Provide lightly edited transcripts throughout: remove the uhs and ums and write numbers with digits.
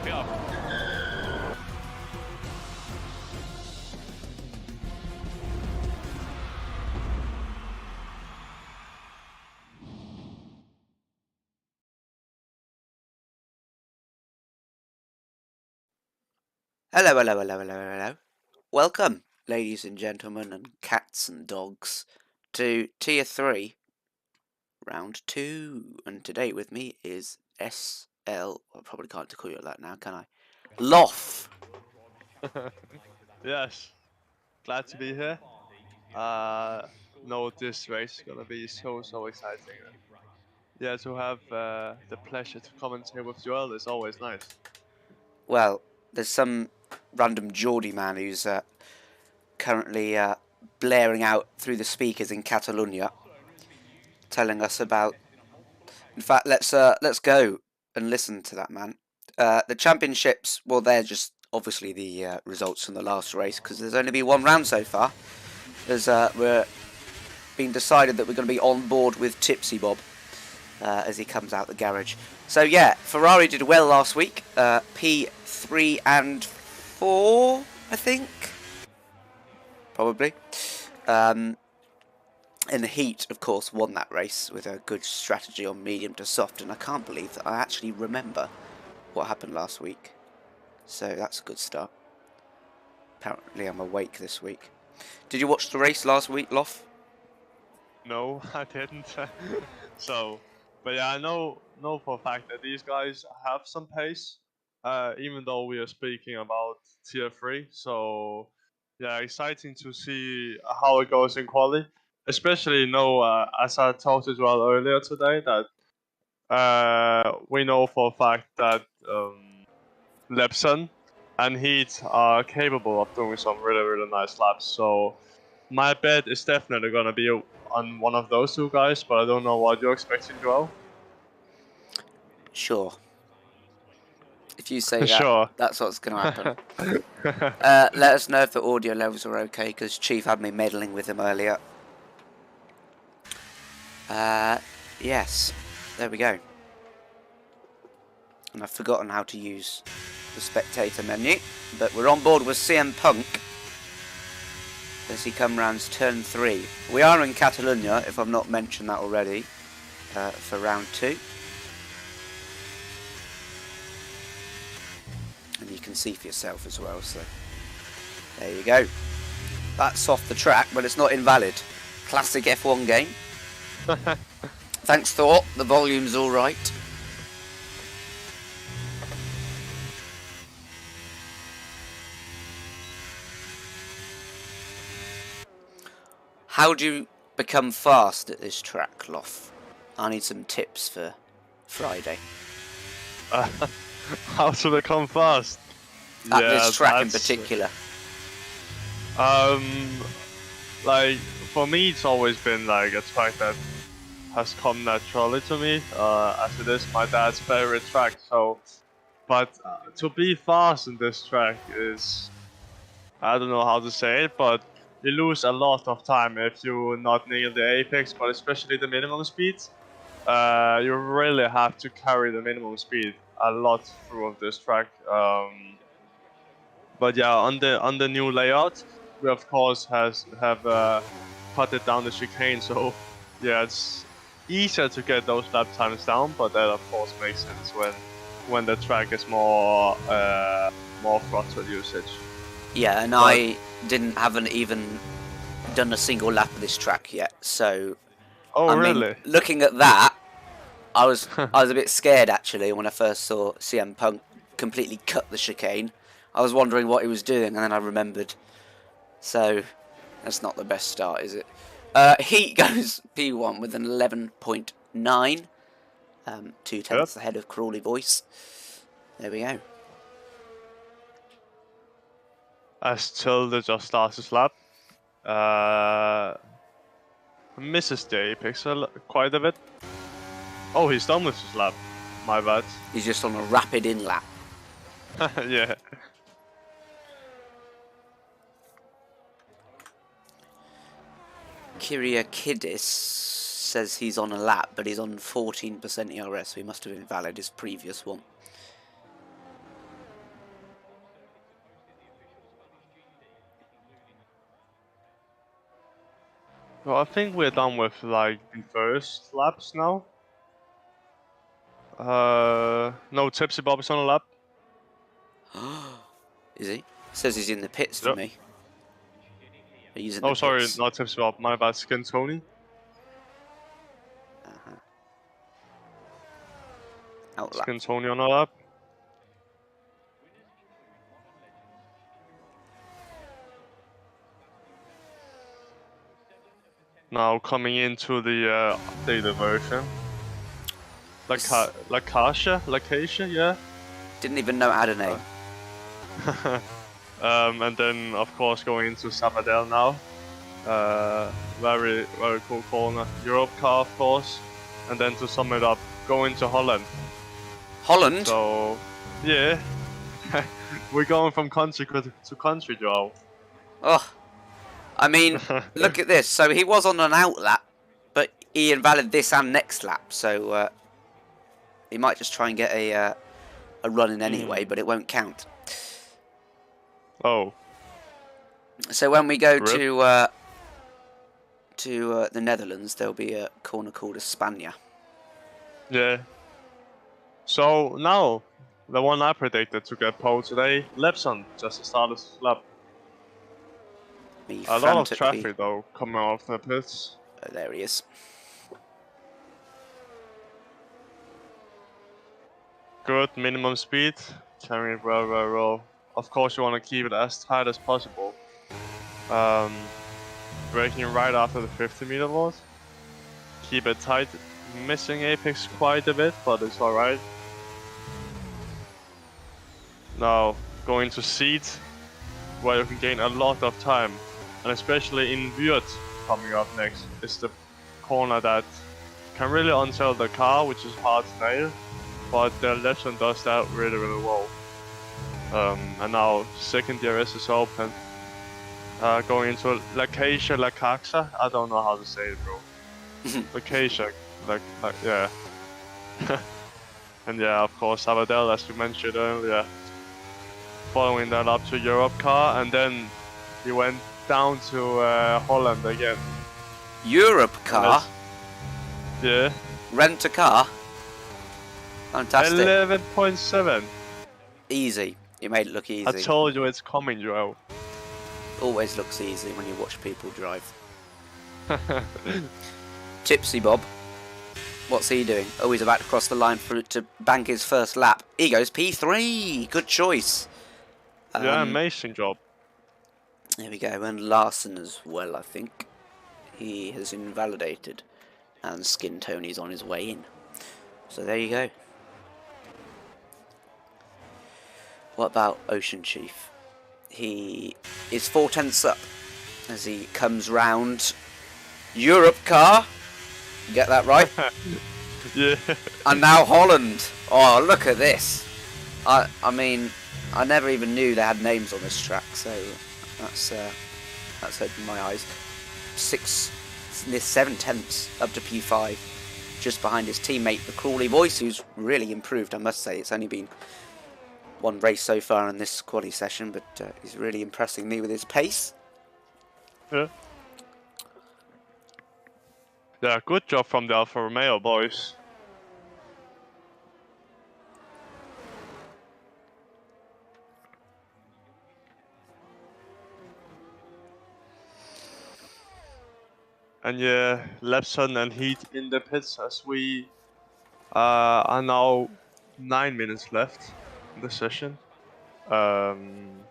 up. Hello, hello, hello, hello, hello. Welcome, ladies and gentlemen, and cats and dogs, to Tier 3, Round 2. And today with me is SL. I probably can't call you that now, can I? Loff! Yes, glad to be here. No, this race is gonna be so exciting. Yeah, to have the pleasure to commentate with Joel is always nice. Well, there's some random Geordie man who's currently blaring out through the speakers in Catalonia, telling us about. In fact, let's go and listen to that man. The championships, well, they're just obviously the results from the last race because there's only been one round so far. We're being decided that we're going to be on board with Tipsy Bob as he comes out the garage. So yeah, Ferrari did well last week. P3 and 4, I think, probably. In the heat, of course, won that race with a good strategy on medium to soft, and I can't believe that I actually remember what happened last week. So that's a good start. Apparently I'm awake this week. Did you watch the race last week, Loff? No, I didn't. But yeah, I know for a fact that these guys have some pace. Even though we are speaking about tier 3, so yeah, exciting to see how it goes in quali. Especially as I talked as well earlier today, that we know for a fact that Lepson and Heat are capable of doing some really nice laps. So my bet is definitely gonna be on one of those two guys, but I don't know what you're expecting, Joel. Sure. If you say that, Sure. that's what's going to happen. Let us know if the audio levels are okay, because Chief had me meddling with him earlier. Yes, there we go. And I've forgotten how to use the spectator menu, but we're on board with CM Punk as he comes round turn 3. We are in Catalonia, if I've not mentioned that already, for round 2. And you can see for yourself as well, so there you go. That's off the track, but it's not invalid. Classic F1 game. Thanks, Thor. The volume's all right. How do you become fast at this track, Loff? I need some tips for Friday. How to become fast? At this track in particular. Like for me, it's always been like a track that has come naturally to me, as it is my dad's favorite track. So, but to be fast in this track is, I don't know how to say it, but you lose a lot of time if you not nail the apex, but especially the minimum speeds. You really have to carry the minimum speed a lot through this track. But yeah, on the new layout, we of course have cut it down the chicane. So yeah, it's easier to get those lap times down, but that of course makes sense when the track is more throttle usage. Yeah, and I haven't even done a single lap of this track yet, so Oh, I really? mean, looking at that, I was a bit scared actually when I first saw CM Punk completely cut the chicane. I was wondering what he was doing, and then I remembered. So that's not the best start, is it? Heat goes P1 with an 11.9, 2/10 ahead of Crawley Voice. There we go. As Tilde just starts his lap, misses the apex quite a bit. Oh, he's done with his lap. My bad. He's just on a rapid in lap. Yeah. Kyriakidis says he's on a lap, but he's on 14% ERS, so he must have invalid his previous one. Well, I think we're done with like the first laps now. No, Tipsy Bob is on a lap. Is he? Says he's in the pits for Yep. me. He's in Oh, the sorry, pits. not Tipsy Bob. My bad. Skin Tony. Outlap. Skin Tony on a lap. Now coming into the updated version. Lacacia, yeah. Didn't even know it had a name. And then of course going into Sabadell now. Very cool corner. Europe car of course. And then to sum it up, going to Holland. Holland? So yeah. We're going from country to country, Joel. Oh. I mean, look at this. So he was on an out lap, but he invalid this and next lap. So he might just try and get a run in anyway, but it won't count. Oh. So when we go Rip. to the Netherlands, there'll be a corner called España. Yeah. So now, the one I predicted to get pole today, Lepson, just started his lap. A lot of traffic though coming off the pits. Oh, there he is. Good minimum speed, carrying it well. Of course, you want to keep it as tight as possible. Braking right after the 50-meter vault. Keep it tight. Missing apex quite a bit, but it's alright. Now going to seat, where you can gain a lot of time. And especially in Würth coming up next is the corner that can really unsettle the car, which is hard to nail, but the Lepson does that really well. And now second DRS is open. Going into Lacacia, I don't know how to say it, bro. Lacacia, yeah. And yeah, of course Sabadell, as we mentioned earlier, following that up to Europe car, and then he went down to Holland again. Europe car? Yeah. Rent a car? Fantastic. 11.7. Easy. You made it look easy. I told you it's coming, Joel. Always looks easy when you watch people drive. Tipsy Bob. What's he doing? Oh, he's about to cross the line to bank his first lap. He goes P3. Good choice. Yeah, amazing job. There we go, and Larson as well, I think. He has invalidated, and Skin Tony's on his way in. So there you go. What about Ocean Chief? He is 4/10 up as he comes round Europe car. Get that right? Yeah. And now Holland. Oh, look at this. I mean, I never even knew they had names on this track, so that's opened my eyes. 7/10 up to P5, just behind his teammate, the Crawley Voice, who's really improved, I must say. It's only been one race so far in this quali session, but he's really impressing me with his pace. Yeah. Yeah, good job from the Alfa Romeo boys. And yeah, Lepson and Heat in the pits as we are now 9 minutes left in the session. 9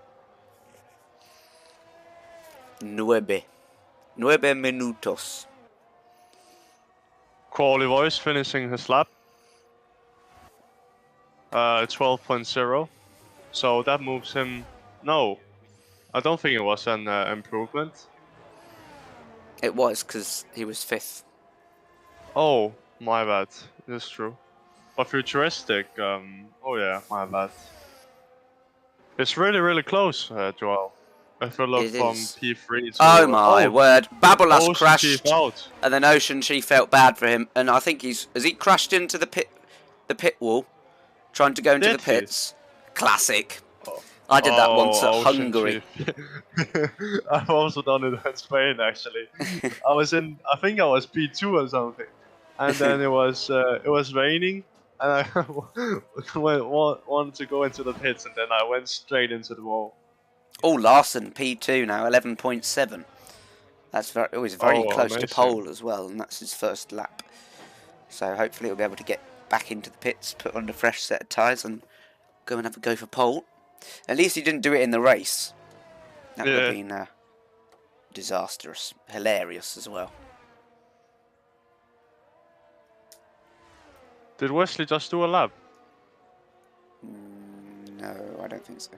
minutos. Crawley Voice finishing his lap. 12.0. So that moves him. No, I don't think it was an improvement. It was, because he was 5th. Oh, my bad. It's true. But futuristic, oh yeah, my bad. It's really close, Joel. If you look It from is. P3 to... Oh my word. Babolas crashed, Chief out. and then Ocean Chief felt bad for him, and I think has he crashed into the pit wall, trying to go into the pits? Classic. I did that once at Oh, Ocean Hungary. Chief. I've also done it in Spain actually. I think I was P2 or something, and then it was raining, and I wanted to go into the pits, and then I went straight into the wall. Oh, Larson, P2 now, 11.7. That's always very Oh, close to amazing. pole as well, and that's his first lap. So hopefully he'll be able to get back into the pits, put on a fresh set of tyres, and go and have a go for pole. At least he didn't do it in the race. That would have been disastrous, hilarious as well. Did Wesley just do a lap? No, I don't think so.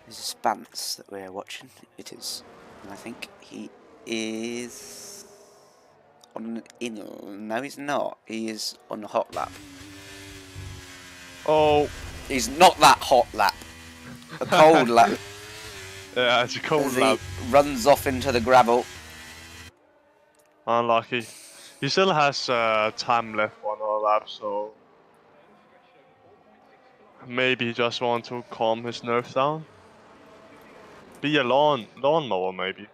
There's a Spance that we're watching. It is. And I think he is on an in. No, he's not. He is on a hot lap. Oh. He's not that hot lap. A cold lap. Yeah, it's a cold As lap. he runs off into the gravel. Unlucky. He still has time left for another lap, so maybe he just wants to calm his nerves down. Be a lawnmower, maybe.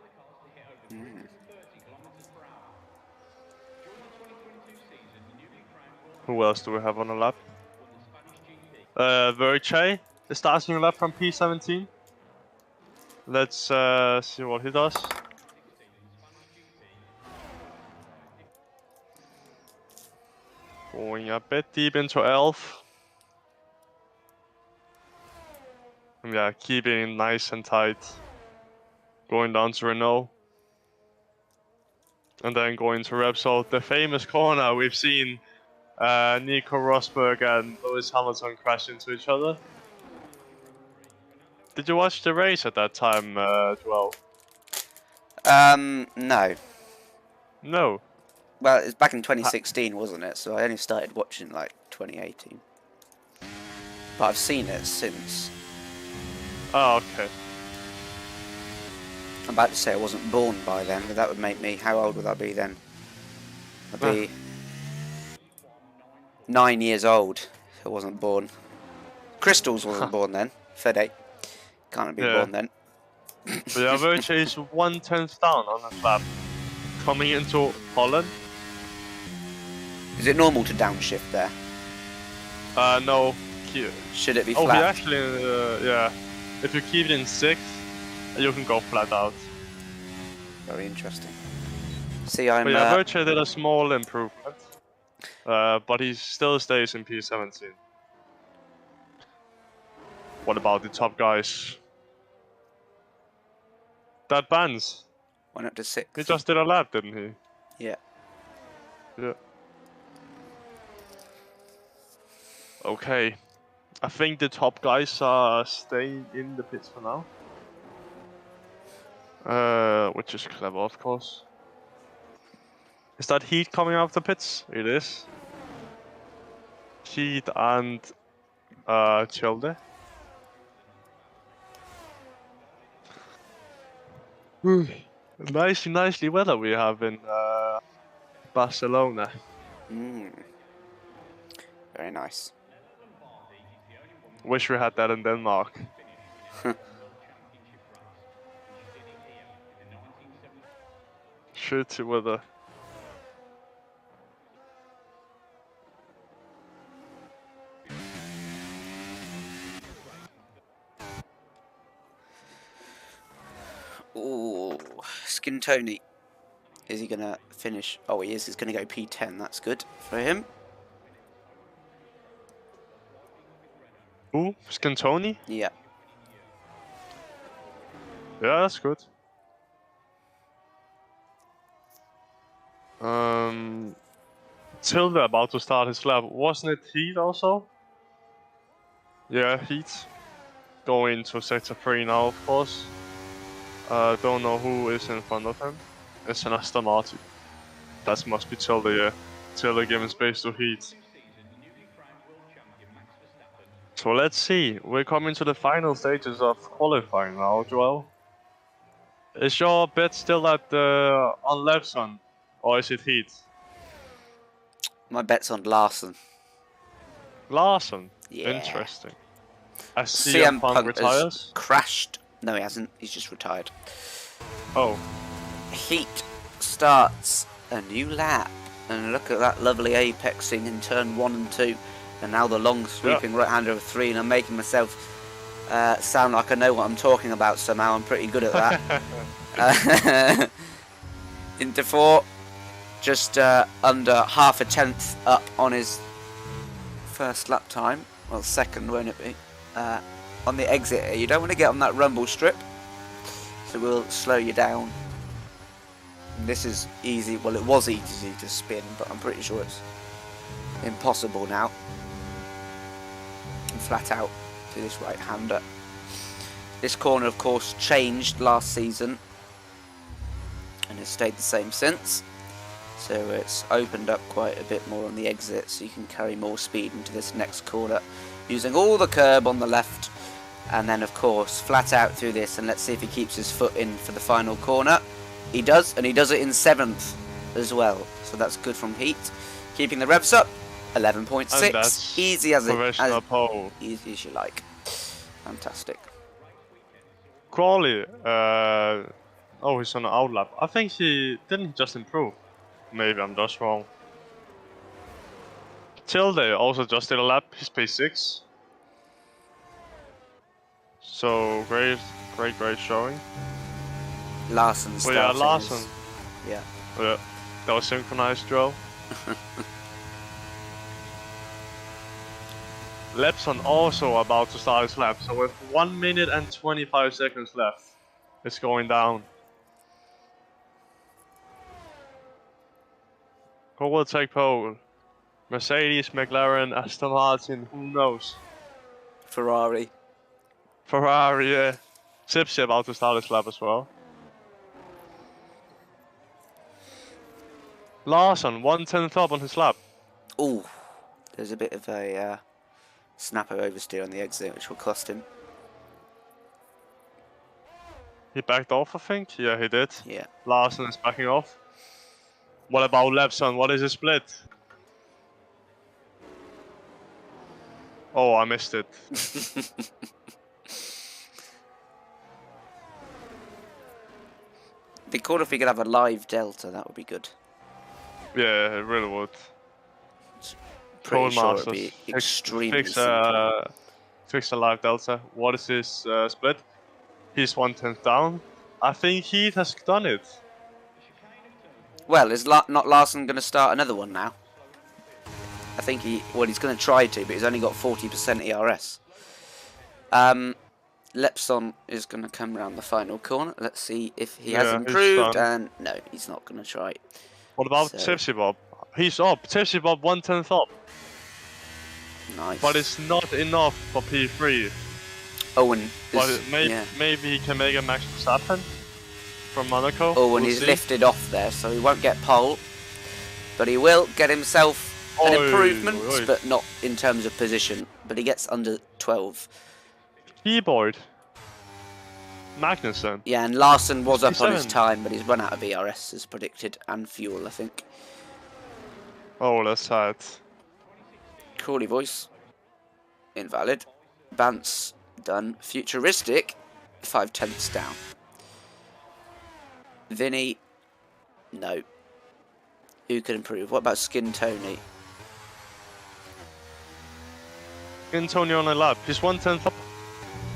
Who else do we have on the lap? Verche is starting a lap from P17. Let's see what he does. Going a bit deep into Elf. Yeah, keeping it nice and tight. Going down to Renault. And then going to Repsol. The famous corner we've seen Nico Rosberg and Lewis Hamilton crash into each other. Did you watch the race at that time, Joel? No. No. Well, it was back in 2016, wasn't it? So I only started watching like 2018. But I've seen it since. Oh, okay. I'm about to say I wasn't born by then, but that would make me... How old would I be then? I'd be 9 years old if I wasn't born. Crystals wasn't born then. Fede. Can't be born then. But yeah, Verche is 1/10 down on the lap. Coming into Holland. Is it normal to downshift there? No. Should it be Oh, flat? he actually, yeah. If you keep it in 6th, you can go flat out. Very interesting. See, I'm... But yeah, Verche did a small improvement. But he still stays in P17. What about the top guys? That Banz. Went up to 6. He just did a lap, didn't he? Yeah. Yeah. Okay. I think the top guys are staying in the pits for now. Which is clever, of course. Is that Heat coming out of the pits? It is. Heat and Childe. Nicely weather we have in Barcelona. Very nice. Wish we had that in Denmark. Shitty weather. Ooh, Skintoni. Is he going to finish? Oh, he is. He's going to go P10. That's good for him. Ooh, Scantoni? Yeah. Yeah, that's good. Tilde about to start his lap. Wasn't it Heat also? Yeah, Heat. Going to sector 3 now, of course. Don't know who is in front of him. It's an Aston Martin. That must be Tilde, yeah. Tilde giving space to Heat. So let's see. We're coming to the final stages of qualifying now, Joel. Is your bet still at on Levson, or is it Heat? My bet's on Larson. Larson. Yeah. Interesting. As CM Punk Punk has retires. crashed. No, he hasn't. He's just retired. Oh. Heat starts a new lap. And look at that lovely apexing in turn 1 and 2. And now the long sweeping right-hander of 3. And I'm making myself sound like I know what I'm talking about somehow. I'm pretty good at that. Into 4. Just under half a tenth up on his first lap time. Well, second, won't it be? On the exit here. You don't want to get on that rumble strip. So we'll slow you down. This is easy. Well, it was easy to spin, but I'm pretty sure it's impossible now. And flat out to this right-hander. This corner, of course, changed last season. And has stayed the same since. So it's opened up quite a bit more on the exit, so you can carry more speed into this next corner using all the curb on the left, and then of course flat out through this, and let's see if he keeps his foot in for the final corner. He does, and he does it in 7th as well, so that's good from Heat. Keeping the revs up, 11.6, easy as easy as you like. Fantastic. Crawley, oh, he's on an outlap. I think he didn't just improve. Maybe I'm just wrong. Tilde also just did a lap, he's P6. So great showing. Larson starting. Yeah, Larson. Yeah. Yeah, that was synchronized drill. Lepson also about to start his lap, so with 1 minute and 25 seconds left, it's going down. Who will take pole? Mercedes, McLaren, Aston Martin, who knows? Ferrari. Ferrari, yeah. Sipsy about to start his lap as well. Larson, 1/10 up on his lap. Ooh, there's a bit of a snapper oversteer on the exit, which will cost him. He backed off, I think. Yeah, he did. Yeah. Larson is backing off. What about Lepson? What is his split? Oh, I missed it. It'd be cool if we could have a live delta, that would be good. Yeah, it really would. Pretty sure it'd be extremely simple. Fix a live delta. What is his split? He's 1/10 down. I think Heat has done it. Well, is not Larson going to start another one now? I think he's going to try to, but he's only got 40% ERS. Lepson is going to come around the final corner. Let's see if he has improved. And no, he's not going to try. What about Tipsy Bob? He's up. Tipsy Bob 1/10 up. Nice. But it's not enough for P3. Owen. But maybe he can make a Max Verstappen from Monaco. Owen is lifted off there, so he won't get pole. But he will get himself an improvement, but not in terms of position. But he gets under 12. Keyboard. Magnussen. Yeah, and Larson was up on his time, but he's run out of ERS as predicted, and fuel, I think. Oh, that's sad. Crawley voice. Invalid. Bance done. Futuristic. 5/10 down. Vinny. No. Who could improve? What about Skin Tony? Skin Tony on a lap. He's 1/10 up.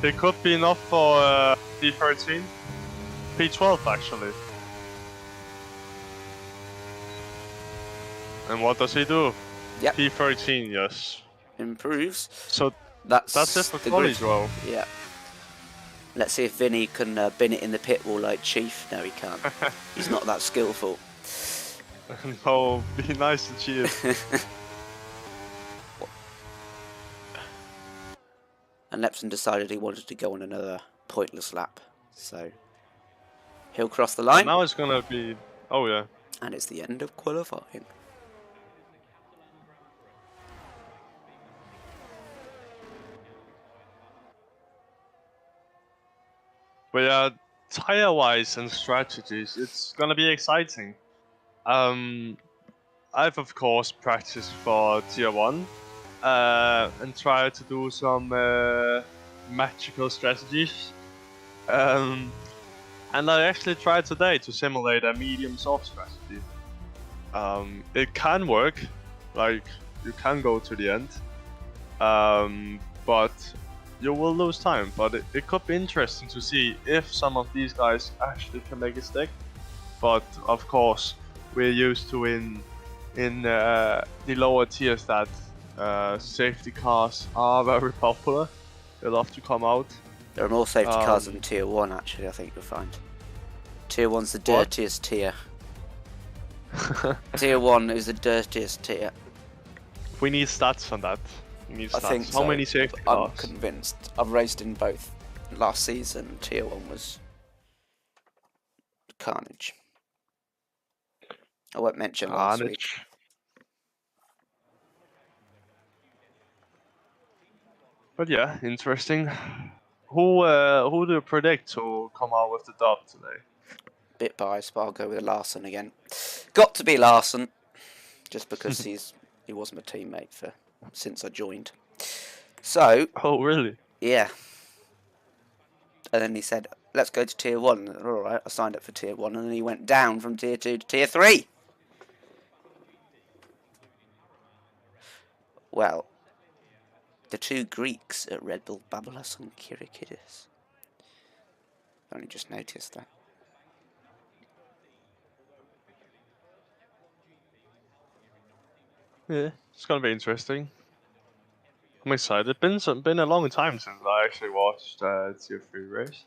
It could be enough for P13. P12 actually. And what does he do? Yep. P13, yes. Improves. So that's it for Crawley's role. Yeah. Let's see if Vinny can bin it in the pit wall like Chief. No, he can't. He's not that skillful. No, be nice to Chief. And Lepson decided he wanted to go on another pointless lap. So he'll cross the line. Now it's gonna be... Oh yeah. And it's the end of qualifying. But yeah, tire-wise and strategies, it's gonna be exciting. I've of course practiced for Tier 1 and tried to do some magical strategies. And I actually tried today to simulate a medium soft strategy. It can work, like you can go to the end, but you will lose time. But it could be interesting to see if some of these guys actually can make it stick. But of course, we're used to in the lower tiers that safety cars are very popular. They love to come out. There are more safety cars than Tier 1, actually, I think you'll find. Tier 1's the dirtiest tier. Tier 1 is the dirtiest tier. We need stats on that. We need stats. I think How so. many safety cars? I'm convinced. I've raced in both. Last season, Tier 1 was carnage. I won't mention last week. But yeah, interesting. Who do you predict to come out with the dub today? Bit biased, but I'll go with Larson again. Got to be Larson, just because he was my teammate since I joined. So. Oh really? Yeah. And then he said, "Let's go to Tier 1." And, all right, I signed up for Tier 1, and then he went down from Tier 2 to Tier 3. Well, the two Greeks at Red Bull, Babalos and Kirikidis. Only just noticed that. Yeah, it's gonna be interesting. I'm excited. Been a long time since I actually watched Tier 3 race.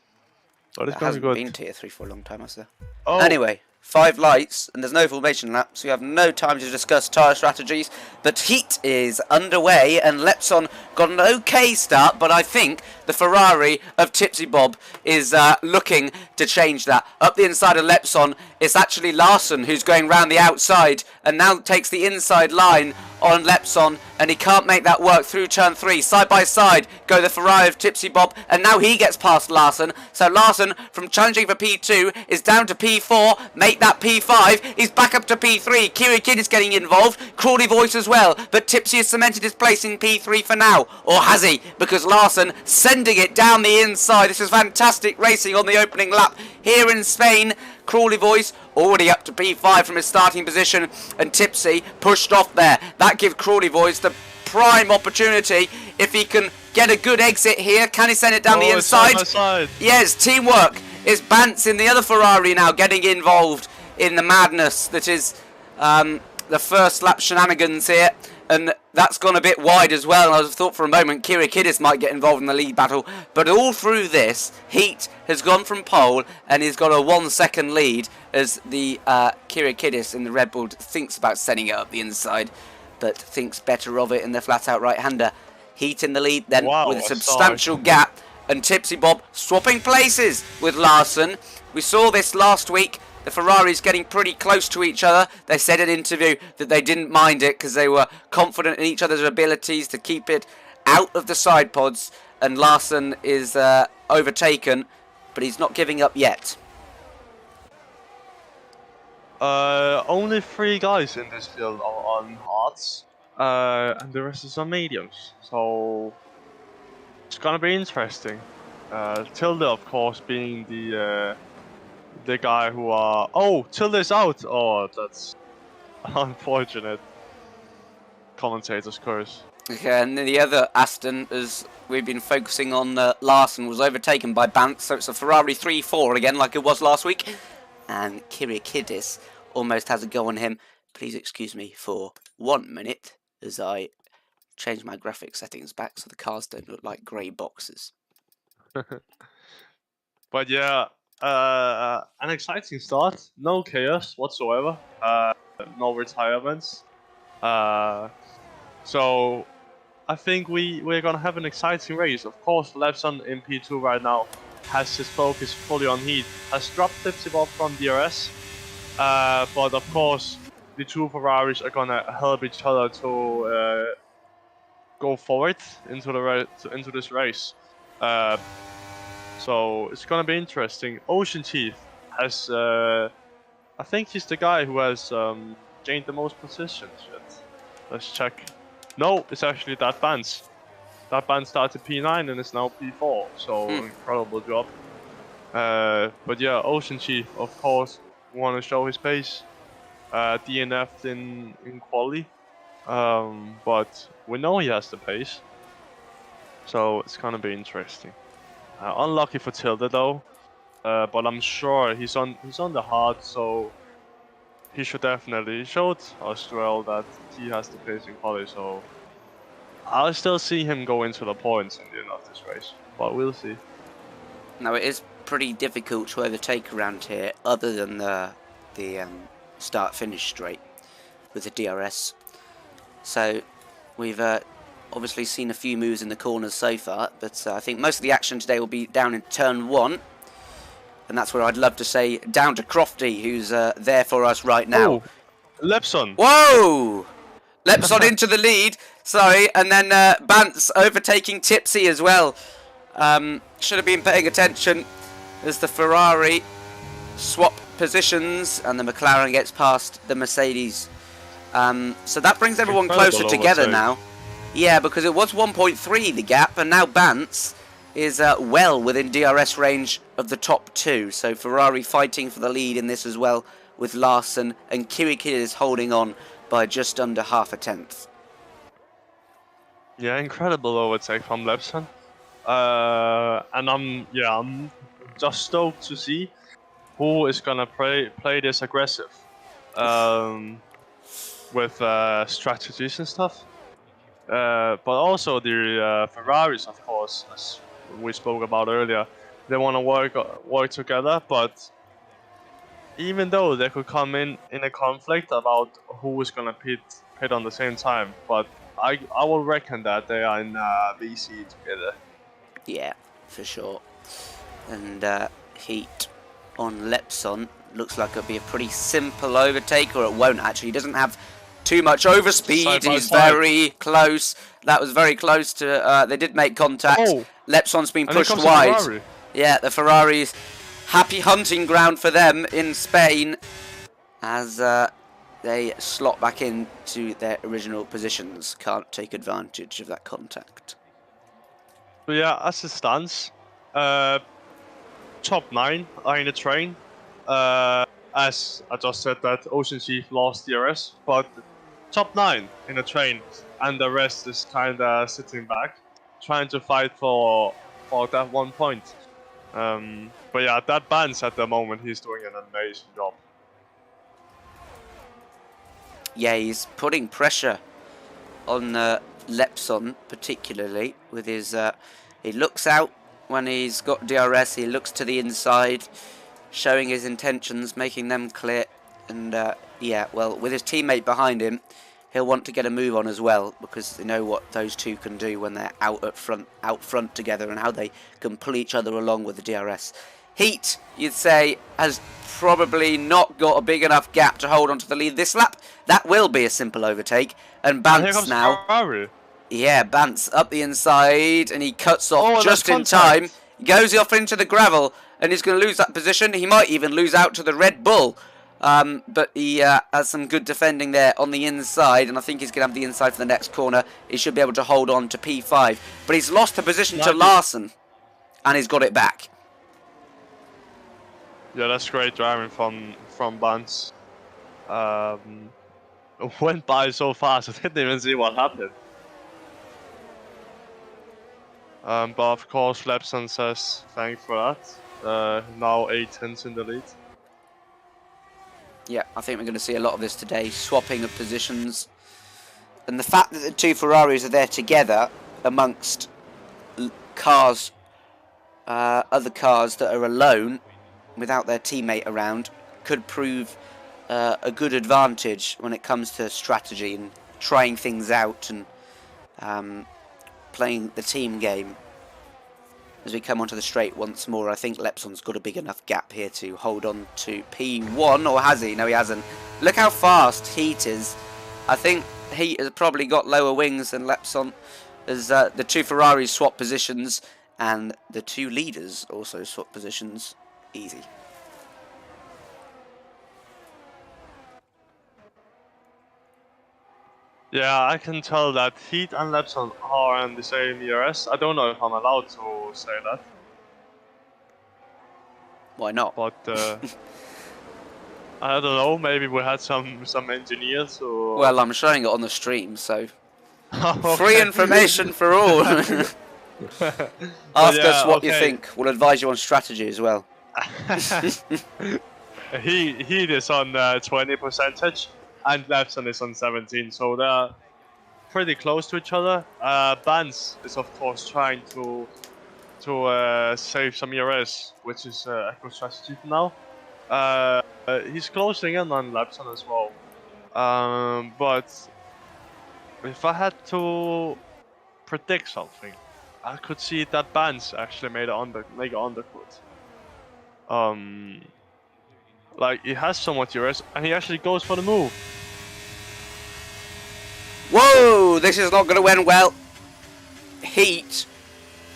But it's gonna be good. Been Tier 3 for a long time, has there? Oh. Anyway, 5 lights, and there's no formation lap, so we have no time to discuss tyre strategies. But heat is underway, and Lepson got an okay start, but I think the Ferrari of Tipsy Bob is looking to change that. Up the inside of Lepson, it's actually Larson who's going round the outside, and now takes the inside line on Lepson, and he can't make that work through turn 3. Side by side go the Ferrari of Tipsy Bob, and now he gets past Larson. So Larson, from challenging for P2, is down to P4. Make that P5. He's back up to P3. Kiri Kid is getting involved. Crawley Voice as well. But Tipsy has cemented his place in P3 for now. Or has he? Because Larson sending it down the inside. This is fantastic racing on the opening lap here in Spain. Crawley Voice already up to P5 from his starting position, and Tipsy pushed off there. That gives Crawley Voice the prime opportunity. If he can get a good exit here, can he send it down the inside? Yes, teamwork. It's Bance in the other Ferrari now getting involved in the madness that is the first lap shenanigans here. And that's gone a bit wide as well. I thought for a moment Kirikidis might get involved in the lead battle. But all through this, Heat has gone from pole and he's got a 1 second lead as the Kirikidis in the Red Bull thinks about sending it up the inside, but thinks better of it in the flat-out right-hander. Heat in the lead then with a substantial gap. And Tipsy Bob swapping places with Larson. We saw this last week. The Ferraris getting pretty close to each other. They said in an interview that they didn't mind it because they were confident in each other's abilities to keep it out of the side pods. And Larson is overtaken, but he's not giving up yet. Only 3 guys in this field are on hards, and the rest is on mediums. So it's gonna be interesting. Tilde, of course, being the guy who are... Oh, Tilde's out! Oh, that's unfortunate. Commentator's curse. Okay, and then the other Aston, as we've been focusing on Larson, was overtaken by Bance, so it's a Ferrari 3-4 again, like it was last week. And Kirikidis almost has a go on him. Please excuse me for 1 minute as I change my graphic settings back so the cars don't look like grey boxes. But yeah, an exciting start. No chaos whatsoever. No retirements. So I think we're gonna have an exciting race. Of course, Lepson in P2 right now has his focus fully on heat. Has dropped Tipsy Bob from DRS. But of course, the 2 Ferraris are gonna help each other to go forward into this race. So it's gonna be interesting. Ocean Chief has, I think he's the guy who has gained the most positions yet? Let's check. No, it's actually that Vance. That band started P9 and is now P4, so incredible job. But yeah, Ocean Chief, of course, want to show his pace. DNF'd in quali, but we know he has the pace, so it's gonna be interesting. Unlucky for Tilda though, but I'm sure he's on the hard, so he should definitely showed us well that he has the pace in quali. So I'll still see him go into the points in the end of this race, but we'll see. Now it is pretty difficult to overtake around here, other than the start-finish straight with the DRS. So we've obviously seen a few moves in the corners so far, but I think most of the action today will be down in turn 1, and that's where I'd love to say down to Crofty, who's there for us right now. Oh, Lepson. Whoa! Lepson into the lead, sorry, and then Bance overtaking Tipsy as well. Should have been paying attention as the Ferrari swap positions and the McLaren gets past the Mercedes. So that brings everyone closer together now. Yeah, because it was 1.3 the gap, and now Bance is well within DRS range of the top 2. So Ferrari fighting for the lead in this as well with Larson, and Kiwikid is holding on by just under half a tenth. Yeah, incredible overtake from Lepson. And I'm just stoked to see who is gonna play this aggressive with strategies and stuff. But also the Ferraris, of course, as we spoke about earlier, they want to work together. But even though they could come in a conflict about who is gonna pit on the same time, but I will reckon that they are in VC together. Yeah, for sure. And heat on Lepson looks like it'll be a pretty simple overtake, or it won't actually. He doesn't have too much overspeed. He's very close. That was very close to. They did make contact. Oh, Lepson's been pushed wide. Yeah, the Ferrari's happy hunting ground for them in Spain as they slot back into their original positions. Can't take advantage of that contact. So yeah, as it stands, top 9 are in the train. As I just said that Ocean Chief lost DRS, but top 9 in the train, and the rest is kinda sitting back, trying to fight for that 1 point. But yeah, that Bance at the moment, he's doing an amazing job. Yeah, he's putting pressure on Lepson, particularly with his. He looks out when he's got DRS. He looks to the inside, showing his intentions, making them clear. And yeah, well, with his teammate behind him, he'll want to get a move on as well, because they know what those two can do when they're out front together, and how they can pull each other along with the DRS. Heat, you'd say, has probably not got a big enough gap to hold on to the lead this lap. That will be a simple overtake. And Bance now. Ferrari. Yeah, Bance up the inside, and he cuts off just in time. He goes off into the gravel, and he's going to lose that position. He might even lose out to the Red Bull. But he has some good defending there on the inside, and I think he's going to have the inside for the next corner. He should be able to hold on to P5. But he's lost the position to Larson, and he's got it back. Yeah, that's great driving from Bance. Went by so fast, I didn't even see what happened. But of course, Lepson says thanks for that. Now 8 tenths in the lead. Yeah, I think we're going to see a lot of this today, swapping of positions. And the fact that the two Ferraris are there together amongst cars, other cars that are alone, without their teammate around, could prove a good advantage when it comes to strategy and trying things out and playing the team game. As we come onto the straight once more, I think Lepson's got a big enough gap here to hold on to P1, or has he? No, he hasn't. Look how fast Heat is. I think Heat has probably got lower wings than Lepson, as the two Ferraris swap positions and the two leaders also swap positions. Easy. Yeah, I can tell that Heat and Lepson are in the same ERS. I don't know if I'm allowed to say that, Why not? but I don't know. Maybe we had some engineers who. Well, I'm showing it on the stream, so free Okay. information for all. But Ask us yeah, what you okay. think. We'll advise you on strategy as well. Heat is on 20%, and Lepson is on 17, so they're pretty close to each other. Bans is of course trying to save some ERS, which is a good strategy for now. He's closing in on Lepson as well. But if I had to predict something, I could see that Bans actually make an undercut. Like he has so much ERS, and he actually goes for the move. Whoa, this is not going to end well. Heat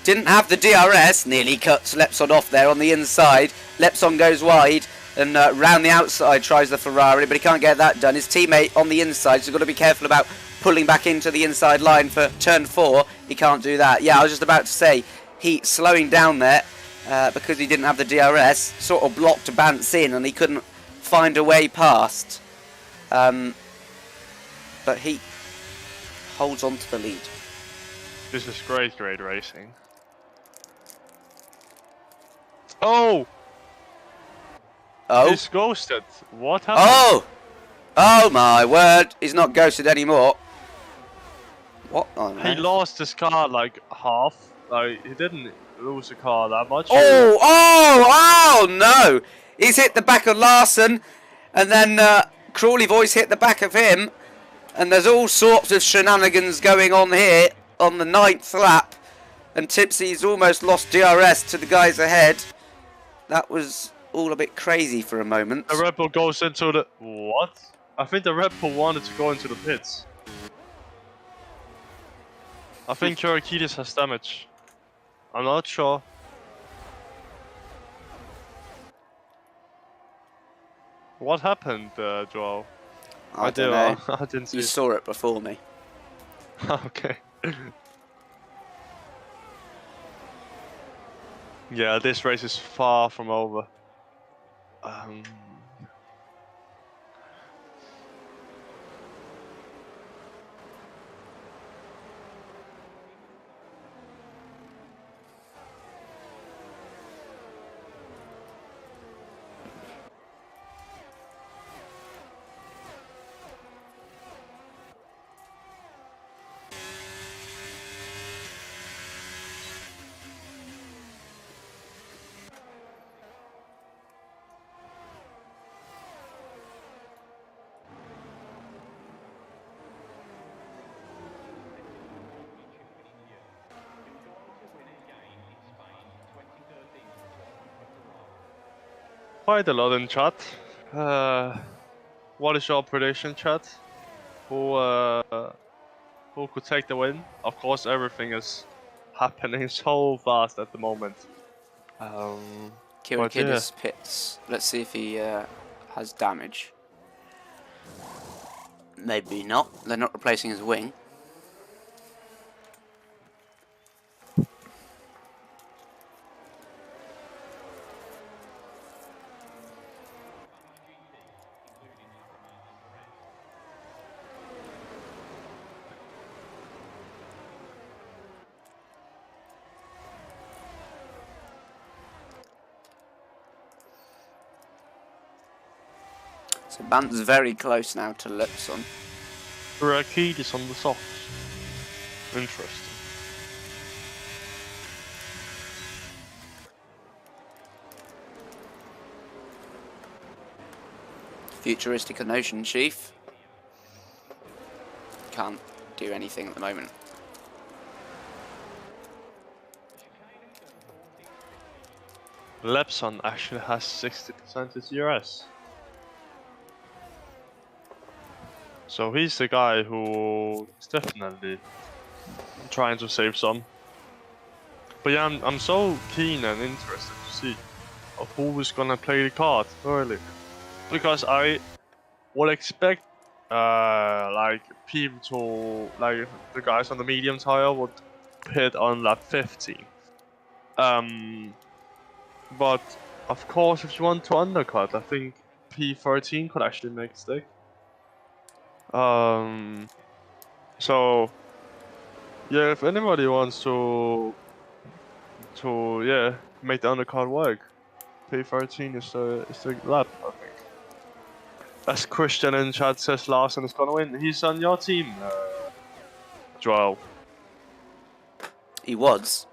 didn't have the DRS, nearly cuts Lepson off there on the inside. Lepson goes wide and round the outside tries the Ferrari, but he can't get that done. His teammate on the inside, so he's got to be careful about pulling back into the inside line for turn 4. He can't do that. Yeah, I was just about to say, Heat slowing down there because he didn't have the DRS, sort of blocked Bance in and he couldn't find a way past. But Heat holds on to the lead. This is great racing. Oh! Oh! He's ghosted. What happened? Oh! Oh my word! He's not ghosted anymore. What on earth? He lost his car like half. Like he didn't lose the car that much. Oh! Oh! Oh no! He's hit the back of Larson, and then Crawley Voice hit the back of him, and there's all sorts of shenanigans going on here on the 9th lap, and Tipsy's almost lost DRS to the guys ahead. That was all a bit crazy for a moment. The Red Bull goes into the... What? I think the Red Bull wanted to go into the pits. I think Kurakides has damage. I'm not sure. What happened, Joel? I don't know. I didn't see You it. saw it before me. Okay. Yeah, this race is far from over. Quite a lot in chat. What is your prediction, chat? Who could take the win? Of course, everything is happening so fast at the moment. Kiriakidis pits. Let's see if he has damage. Maybe not. They're not replacing his wing. So Bant's very close now to Lipson. Kurakides on the softs. Interesting. Futuristic Ocean Chief. Can't do anything at the moment. Lepson actually has 60% his ERS. So he's the guy who is definitely trying to save some. But yeah, I'm so keen and interested to see who is gonna play the card early. Because I would expect like people, like the guys on the medium tire would pit on lap 15. But of course, if you want to undercut, I think P13 could actually make a stick. So yeah, if anybody wants to make the undercut work, P13 is the lap, I think. As Christian in chat says, Larsen is gonna win. He's on your team, Joel. He was.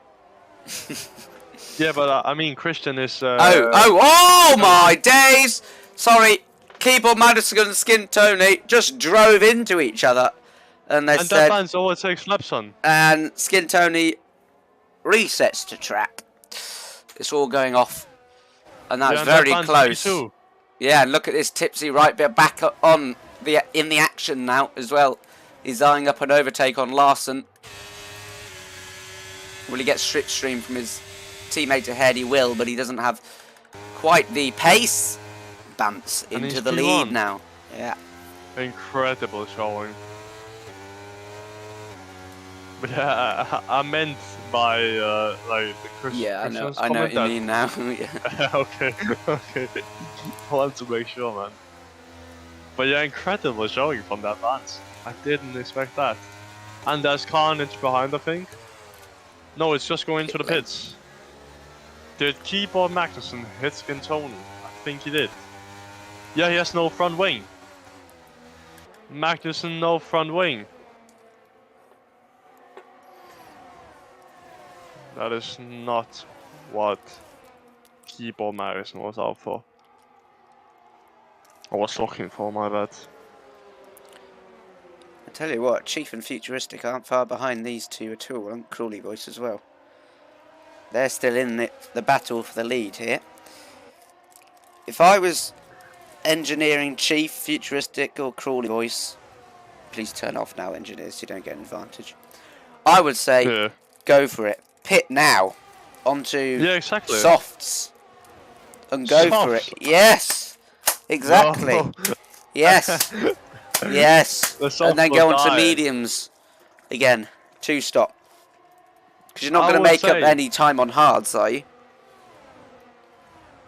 Yeah, but I mean, Christian is. Oh my days! Sorry, Keyboard Madison and Skin Tony just drove into each other, and they said. That man's overtakes Slipstream. And Skin Tony resets to track. It's all going off, and that's very close. Yeah, and look at this Tipsy right bit back on in the action now as well. He's eyeing up an overtake on Larsen. Will he get Slipstream from his teammate ahead? He will, but he doesn't have quite the pace. Bumps into the lead now. Yeah. Incredible showing. But yeah, I meant by like the Christian. Yeah, I know what you mean now. Yeah. Okay. I want to make sure, man. But yeah, incredible showing from that Vance. I didn't expect that. And there's carnage behind, I think. No, it's just going to the pits. Did Keyboard Magnussen hit Skin Tony? I think he did. Yeah, he has no front wing. Magnussen, no front wing. That is not what Keyboard Magnussen was out for. I was looking for, my bad. I tell you what, Chief and Futuristic aren't far behind these two at all, and Crawley Voice as well. They're still in the battle for the lead here. If I was engineering Chief, Futuristic or Crawley Voice, please turn off now, engineers, so you don't get an advantage. I would say, go for it. Pit now onto softs and go for it. Yes, exactly. No. Yes, yes. And then go onto mediums again. 2-stop. Because you're not going to make up any time on hards, are you?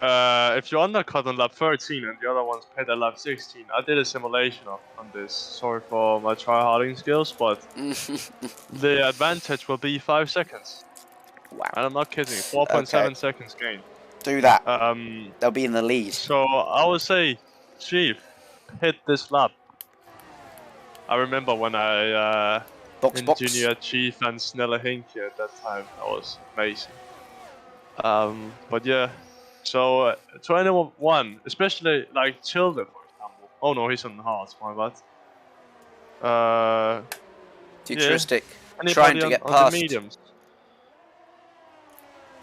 If you undercut on lap 13 and the other one's pit at lap 16, I did a simulation on this. Sorry for my try-harding skills, but the advantage will be 5 seconds. Wow. And I'm not kidding. 4.7 seconds gain. Do that. They'll be in the lead. So I would say, Chief, hit this lap. I remember when I Junior Chief and Snella Hinky at that time. That was amazing. But yeah. So to anyone, especially like Childer, for example. Oh no, he's on the hearts, my bad. Futuristic, yeah. trying to get past. Mediums.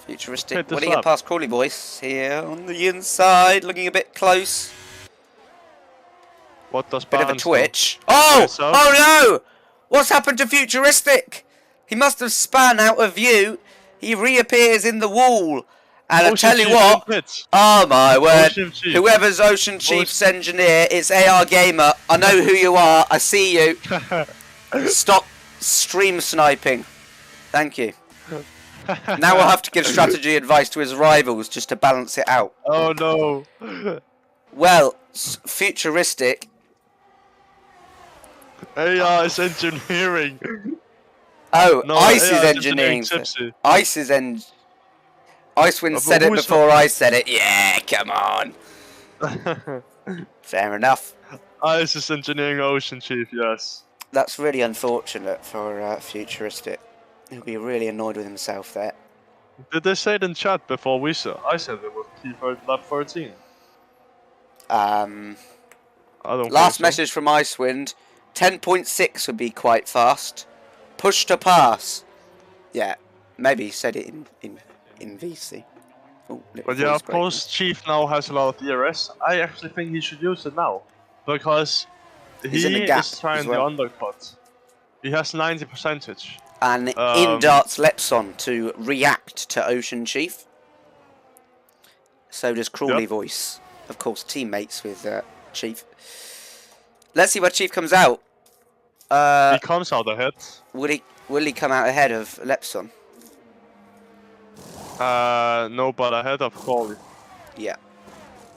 Futuristic, will he get past Crawley Boys here on the inside, looking a bit close. What does bit of a twitch? Oh! Oh no! What's happened to Futuristic? He must have spun out of view. He reappears in the wall. And I tell you what, oh my word, whoever's Ocean Chief's engineer, it's AR Gamer. I know who you are, I see you. Stop stream sniping. Thank you. Now we'll have to give strategy advice to his rivals just to balance it out. Oh no. Well, Futuristic. AR is engineering. Oh, no, Ice is engineering. Ice is Icewind said it before I said it. Yeah, come on. Fair enough. Ice is engineering Ocean Chief, yes. That's really unfortunate for Futuristic. He'll be really annoyed with himself there. Did they say it in chat before we saw? I said it was lap 13. Last message from Icewind. 10.6 would be quite fast. Push to pass. Yeah, maybe he said it in VC. Oh, but yeah, of course, Chief now has a lot of DRS. I actually think he should use it now. Because he is trying the undercut. He has 90%. And in darts Lepson to react to Ocean Chief. So does Crawley Voice. Of course, teammates with Chief. Let's see where Chief comes out. He comes out ahead. Will he come out ahead of Lepson? No, but ahead of Crawley. Yeah.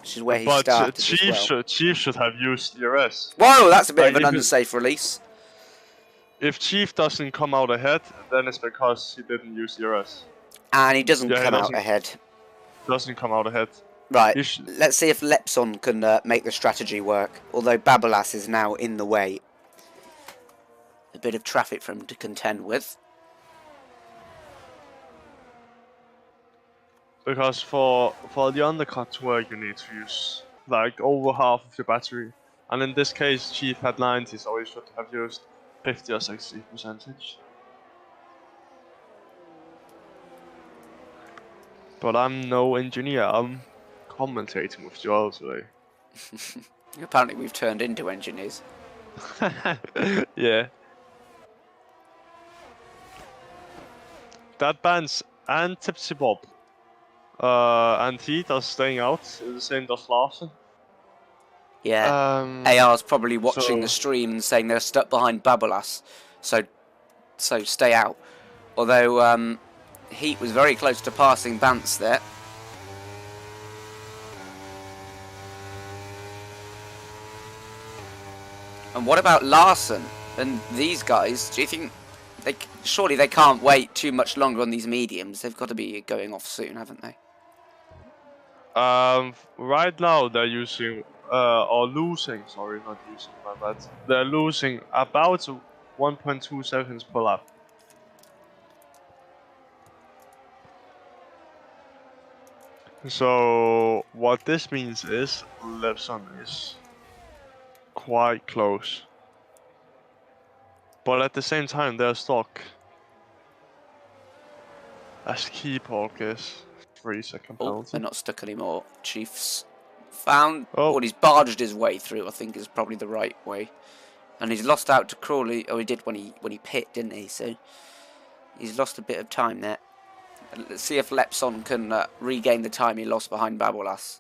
Which is where he But started Chief as well. Chief should have used ERS. Whoa, that's a bit Like, of an unsafe release. If Chief doesn't come out ahead, then it's because he didn't use ERS. And he doesn't come out ahead. Doesn't come out ahead. Right, let's see if Lepson can make the strategy work. Although Babolas is now in the way. A bit of traffic for him to contend with. Because for the undercut to work, you need to use like over half of your battery. And in this case, Chief had 90, so he should have used 50 or 60%. But I'm no engineer, I'm commentating with you all today. Apparently we've turned into engineers. Yeah. That bans and Tipsy Bob. And he does staying out, the same does Larsen. Yeah, AR's probably watching the stream and saying they're stuck behind Babolas, so stay out. Although Heat was very close to passing Bance there. And what about Larsen and these guys? Do you think surely they can't wait too much longer on these mediums? They've got to be going off soon, haven't they? Right now they're using or losing. Sorry, not using. My bad. They're losing about 1.2 seconds per lap. So what this means is Lepson is quite close, but at the same time they're stuck. As Keypork is 3-second penalty. They're not stuck anymore. Chief's found. Well, he's barged his way through. I think is probably the right way, and he's lost out to Crawley. Oh, he did when he pit, didn't he? So he's lost a bit of time there. Let's see if Lepson can regain the time he lost behind Babolas.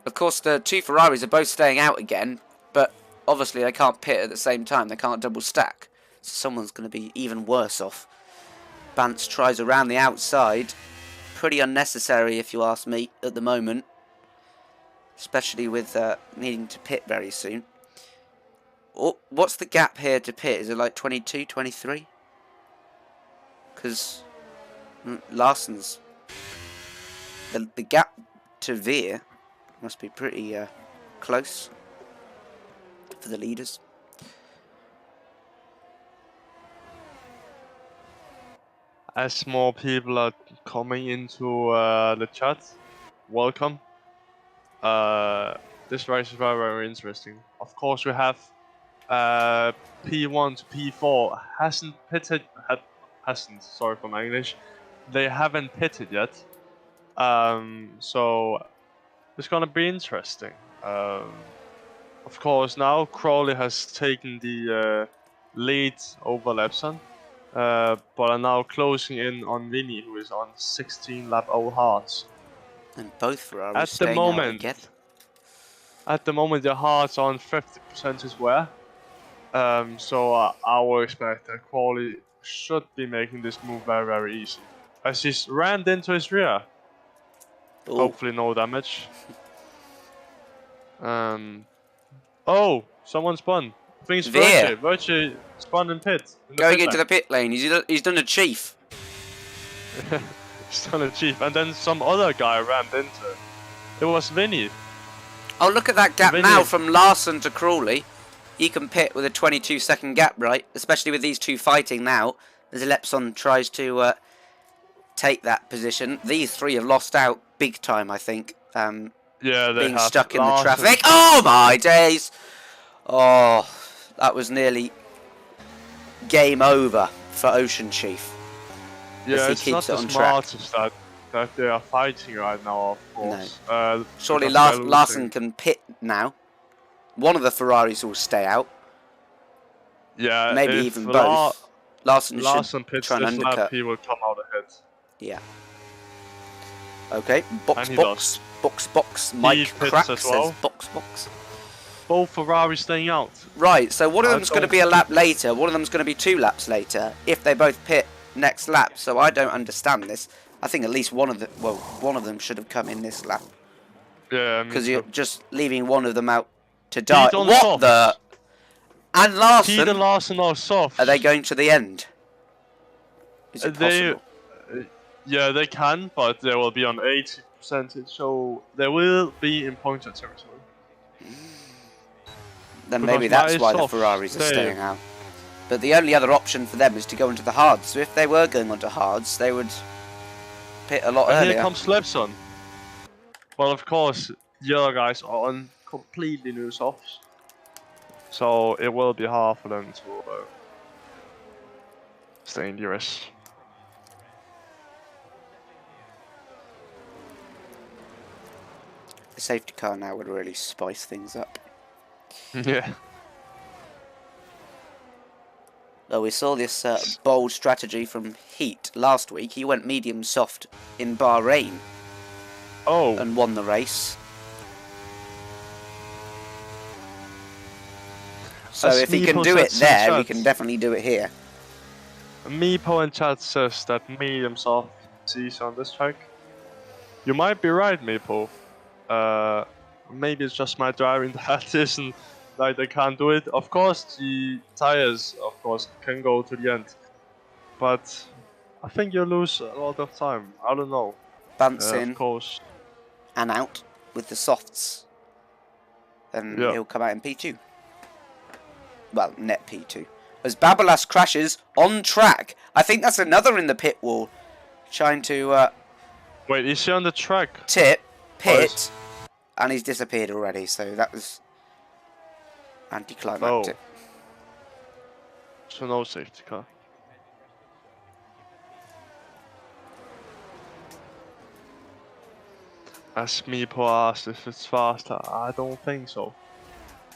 Of course, the two Ferraris are both staying out again, but obviously they can't pit at the same time. They can't double stack. So someone's going to be even worse off. Bance tries around the outside. Pretty unnecessary, if you ask me, at the moment. Especially with needing to pit very soon. Oh, what's the gap here to pit? Is it like 22, 23? Because Larsen's... The gap to Veer must be pretty close for the leaders. As more people are coming into the chat, welcome. This race is very, very interesting. Of course, we have P1 to P4 hasn't pitted. Sorry for my English. They haven't pitted yet. So it's gonna be interesting. Of course, now Crawley has taken the lead over Lepson. But are now closing in on Vinny, who is on 16 lap 0 hearts. And both Ferraris staying out again. At the moment, the hearts are on 50% as well. So I will expect that Crawley should be making this move very, very easy. As he's rammed into his rear. Ooh. Hopefully no damage. Oh, someone spun. I think it's Virtue. Virtue spun in pit. Going into the pit lane. He's done a Chief. He's done a Chief. And then some other guy rammed into it. It was Vinny. Oh, look at that gap now from Larsen to Crawley. He can pit with a 22-second gap, right? Especially with these two fighting now. As Lepson tries to take that position. These three have lost out big time, I think. Yeah, they being have. Stuck in the traffic. Oh, my days. Oh, that was nearly game over for Ocean Chief. Yeah, it's not the smartest that they are fighting right now, of course. No. Surely Larsen can pit now. One of the Ferraris will stay out. Yeah, maybe even both. Larsen pits try and this undercut. Lap, he will come out ahead. Yeah. Okay, box. Mike Crack says box. both Ferraris staying out. Right, so one of them's going to be a lap later, one of them's going to be 2 laps later, if they both pit next lap. So I don't understand this. I think at least one of them should have come in this lap. Yeah, because you're just leaving one of them out to die. Pete on What softs. the? And Larson. Pete and Larson are soft. Are they going to the end? Is it possible? Yeah, they can, but they will be on 80%, so they will be in pointer territory. Then maybe that's why the Ferraris are staying out. But the only other option for them is to go into the hards. So if they were going onto hards, they would pit a lot earlier. Here comes Slipstream. Well, of course, the other guys are on completely new softs, so it will be hard for them to stay in the US. The safety car now would really spice things up. Yeah. Well, we saw this bold strategy from Heat last week. He went medium soft in Bahrain. Oh. And won the race. So if he can do it there, he can definitely do it here. Meepo in chat says that medium soft sees on this track. You might be right, Meepo. Maybe it's just my driving that isn't like they can't do it. Of course, the tires, of course, can go to the end, but I think you lose a lot of time. I don't know. Bounce in, of course, and out with the softs, and he'll come out in P2. Well, net P2. As Babalas crashes on track, I think that's another in the pit wall, trying to. Wait, is he on the track? Pit, and he's disappeared already. So that was anticlimactic. Oh. So no safety car. As Meepo asked if it's faster, I don't think so.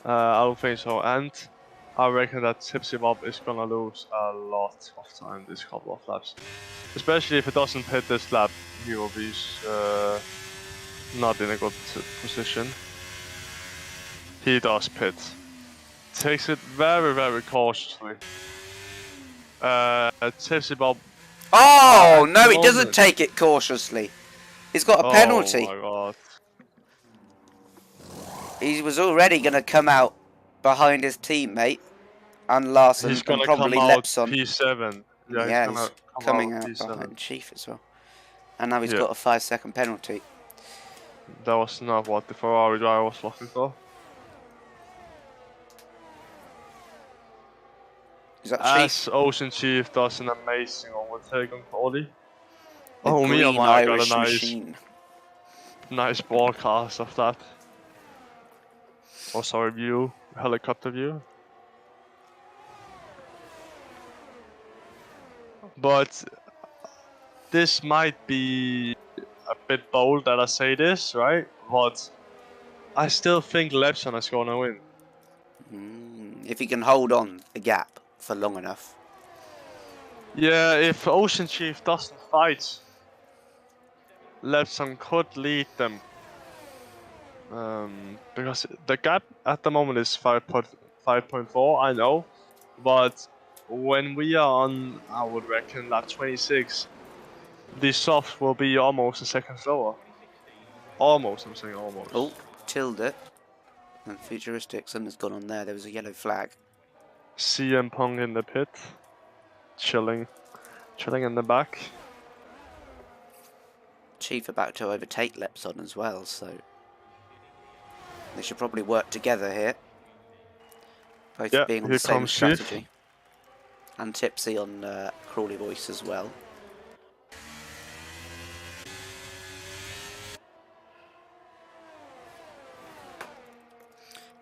And I reckon that Tipsy Bob is gonna lose a lot of time this couple of laps. Especially if it doesn't pit this lap, he will be not in a good position. He does pit. Takes it very, very cautiously. Tipsy Bob. Oh no, he doesn't take it cautiously. He's got a penalty. Oh my god. He was already going to come out behind his teammate and Larson, he's gonna and probably come out Lepson. P7. Yeah, he's coming out behind Chief as well. And now he's got a 5-second penalty. That was not what the Ferrari driver was looking for. Is that As Ocean Chief does an amazing overtake on Cody. Oh, me and I got a nice broadcast of that. Oh, sorry, view, helicopter view. But this might be a bit bold that I say this, right? But I still think Lepson is gonna win. If he can hold on the gap for long enough. Yeah, if Ocean Chief doesn't fight, Lepson could lead them. Because the gap at the moment is 5.4, I know. But when we are on, I would reckon, lap 26, the soft will be almost a second slower. Almost, I'm saying almost. Oh, tilde. And futuristic, something's gone on there. There was a yellow flag. CM Pong in the pit. Chilling in the back. Chief about to overtake Lepson as well, so they should probably work together here. Both being on the same strategy. Chief. And Tipsy on Crawley Voice as well.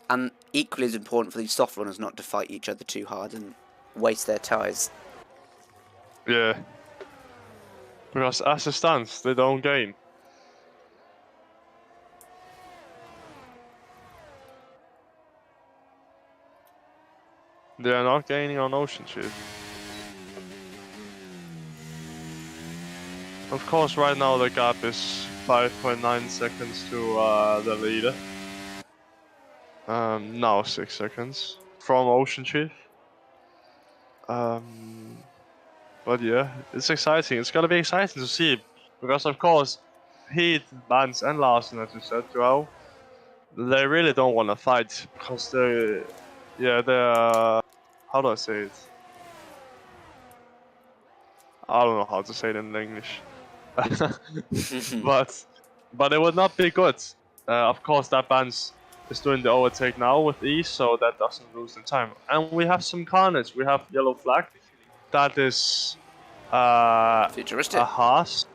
And equally as important for these soft runners not to fight each other too hard and waste their tyres. Yeah. Because as it stands, they don't gain. They are not gaining on Ocean Chief. Of course, right now the gap is 5.9 seconds to the leader. Now 6 seconds from Ocean Chief. But yeah, it's exciting. It's gonna be exciting to see because of course, Pete, Vance, and Larsen, as you said, Joao, they really don't want to fight because they're how do I say it? I don't know how to say it in English. but it would not be good. Of course, that Vance is doing the overtake now with ease, so that doesn't lose the time. And we have some carnage. We have yellow flag. That is a Futuristic. Haas.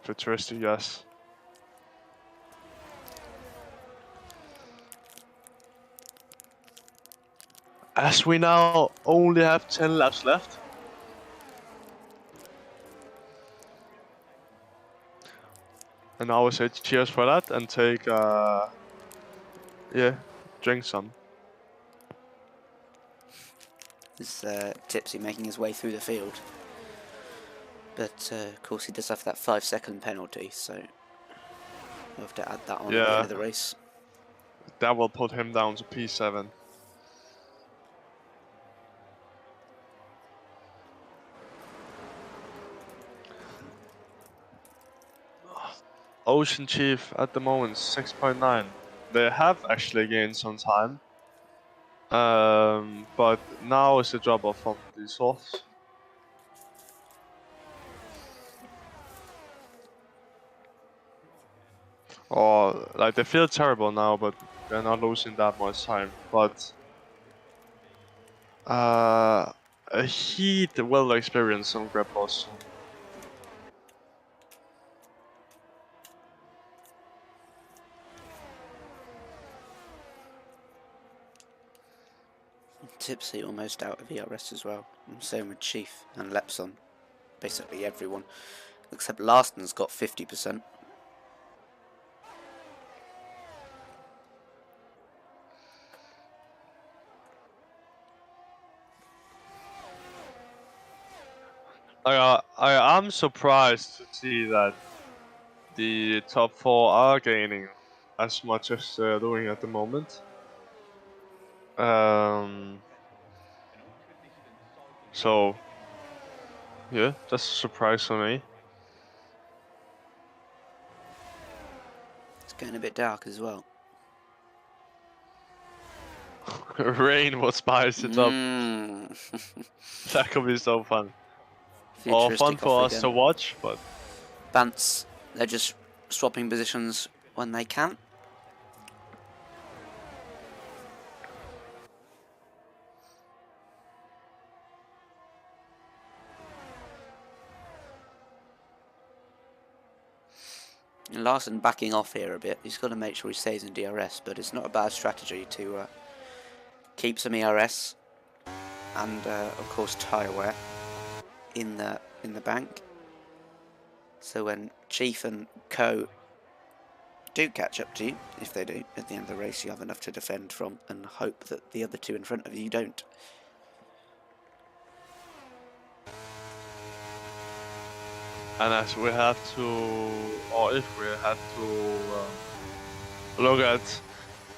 Futuristic, yes. As we now only have 10 laps left. And I would say cheers for that and take, drink some. Is Tipsy making his way through the field. But of course he does have that 5-second penalty, so we'll have to add that on at the end of the race. That will put him down to P7. Ocean Chief at the moment 6.9. They have actually gained some time. But now it's a drop off from the softs. Or like they feel terrible now, but they're not losing that much time. But Heat will experience some grip loss. Tipsy almost out of ERS as well. And same with Chief and Lepson. Basically everyone. Except Larsen's got 50%. I am surprised to see that the top 4 are gaining as much as they're doing at the moment. So yeah, that's a surprise for me. It's getting a bit dark as well. Rain will spice it up. That could be so fun. Or fun for us to watch, but Vance, they're just swapping positions when they can. Larsen backing off here a bit. He's got to make sure he stays in DRS, but it's not a bad strategy to keep some ERS and of course tyre wear in the bank. So when Chief and Co do catch up to you, if they do at the end of the race, you have enough to defend from and hope that the other two in front of you don't. and as we have to, or if we have to look at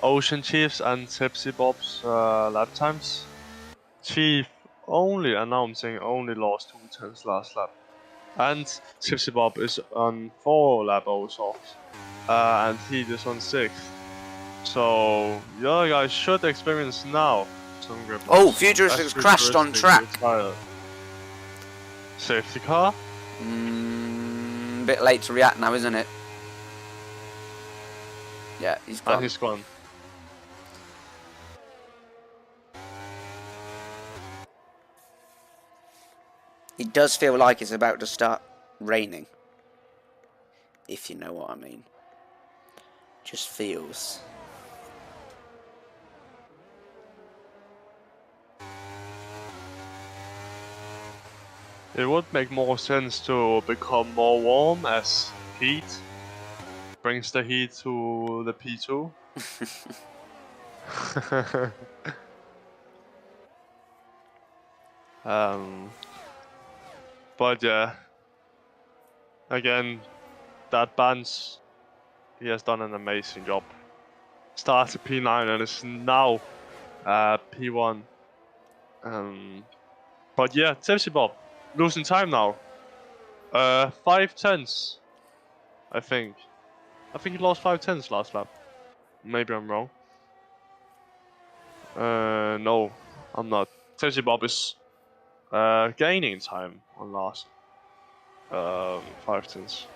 Ocean Chiefs and Tipsy Bob's lap times, Chief only announcing only lost 2 tenths last lap. And Tipsy Bob is on 4 lap soft, and he is on 6th. So the other guys should experience now some grip loss. Oh, Futuristic's crashed on track. Safety car? Bit late to react now, isn't it? Yeah, he's gone. And he's gone. It does feel like it's about to start raining. If you know what I mean. Just feels. It would make more sense to become more warm as heat brings the heat to the P2. But yeah, again, that Bans, he has done an amazing job. started P9 and is now P1. But yeah, Tipsy Bob losing time now. 5 tenths, I think. I think he lost 5 tenths last lap. Maybe I'm wrong. No, I'm not. Tipsy Bob is gaining time on last 5 tenths.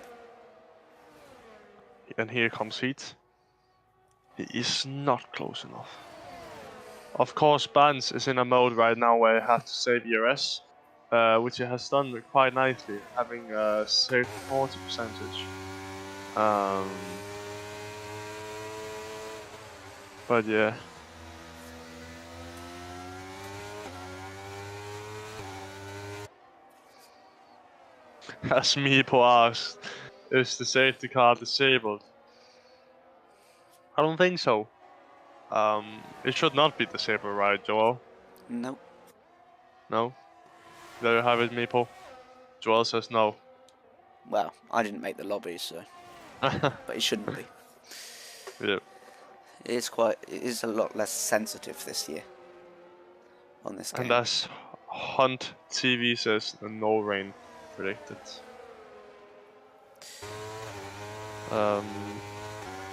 And here comes Heat. He is not close enough. Of course, Bans is in a mode right now where he has to save ERS, which he has done quite nicely, having saved 40%. But yeah. As Meepo asked, is the safety car disabled? I don't think so. It should not be disabled, right, Joel? No. No? There you have it, Meepo. Joel says no. Well, I didn't make the lobby, so. But it shouldn't be. Yeah. It is a lot less sensitive this year on this game. And as Hunt TV says, no rain predicted.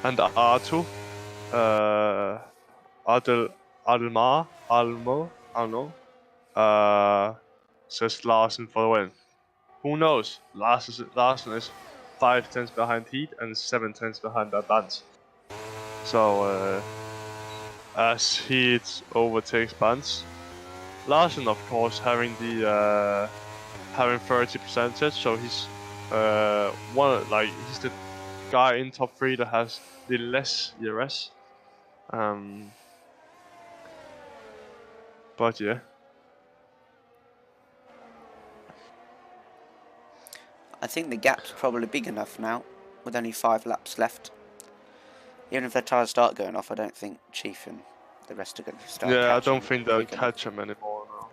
And R2, Almo, I don't know, says Larsen for the win. Who knows? Larsen is 5 tenths behind Heat and 7 tenths behind Bans. So, as Heat overtakes Bans, Larsen, of course, having the having 30%, so he's he's the guy in top 3 that has the less ERS. But yeah. I think the gap's probably big enough now, with only 5 laps left. Even if their tyres start going off, I don't think Chief and the rest are going to start catching. Yeah, I don't think they'll catch him anymore now.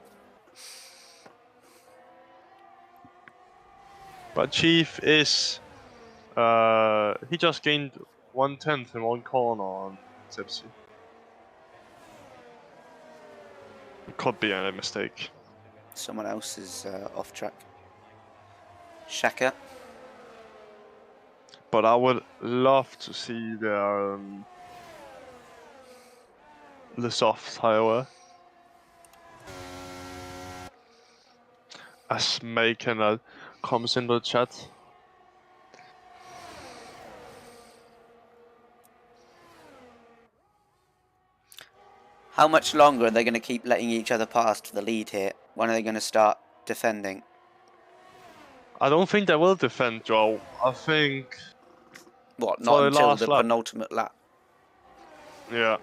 But Chief is... he just gained 1/10 in one corner on Tipsy. It could be a mistake. Someone else is off track. Shaka. But I would love to see their the soft tire. As Macon comes into the chat. How much longer are they going to keep letting each other pass for the lead here? When are they going to start defending? I don't think they will defend, Joe. I think... What, not until the penultimate lap? Yeah.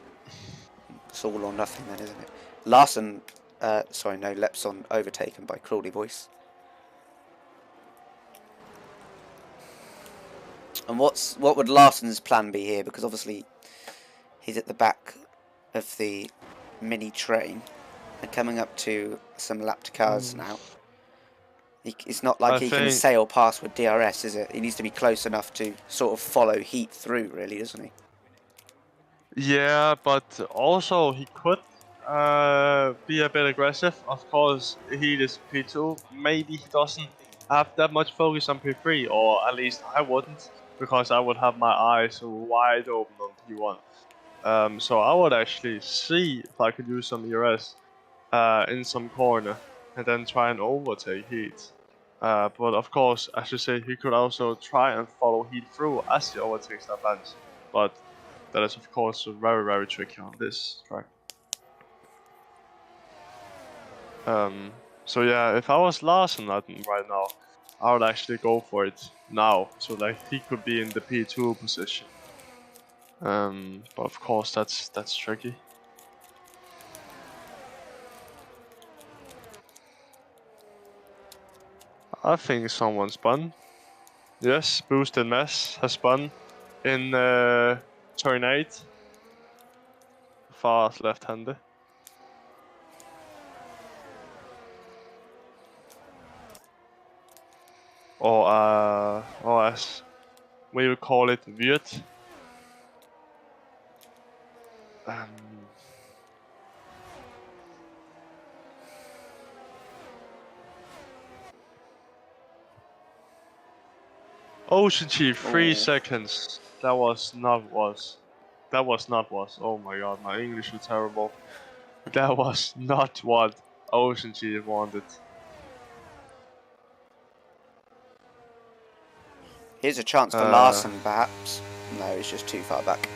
It's all or nothing then, isn't it? Larsen, sorry, no, Lepson overtaken by Crawley Voice. And what would Larsen's plan be here? Because obviously he's at the back of the mini train. They're coming up to some lapped cars now. It's not like he can sail past with DRS, is it? He needs to be close enough to sort of follow Heat through, really, doesn't he? Yeah, but also he could be a bit aggressive. Of course, Heat is P2. Maybe he doesn't have that much focus on P3, or at least I wouldn't, because I would have my eyes wide open on P1. So I would actually see if I could use some ERS in some corner and then try and overtake Heat. But of course, as you say, he could also try and follow Heat through as he overtakes that bench. But that is of course very, very tricky on this track. So yeah, if I was Larsen right now, I would actually go for it now, so like he could be in the P2 position. But of course that's tricky. I think someone spun. Yes, Boosted Mess has spun in turn 8. Far left-hander. Or as we would call it, weird. Ocean Chief, 3 Oh. seconds. That was not was. Oh my god, my English is terrible. That was not what Ocean Chief wanted. Here's a chance for Larson, perhaps. No, he's just too far back.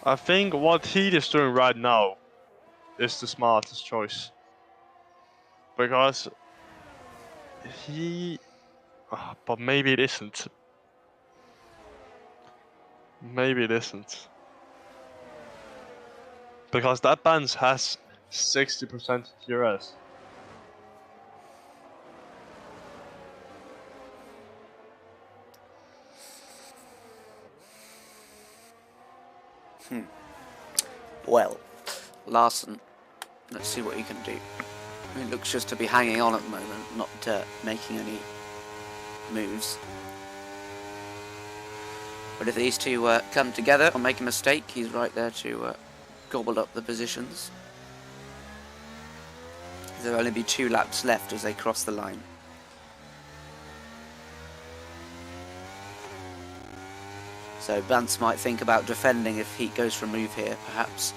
I think what Heat is doing right now is the smartest choice. Because he... but maybe it isn't. Maybe it isn't. Because that Benz has 60% QS. Well, Larson, let's see what he can do. He looks just to be hanging on at the moment, not making any moves. But if these two come together or make a mistake, he's right there to gobble up the positions. There'll only be 2 laps left as they cross the line. So Bance might think about defending if Heat goes for a move here, perhaps.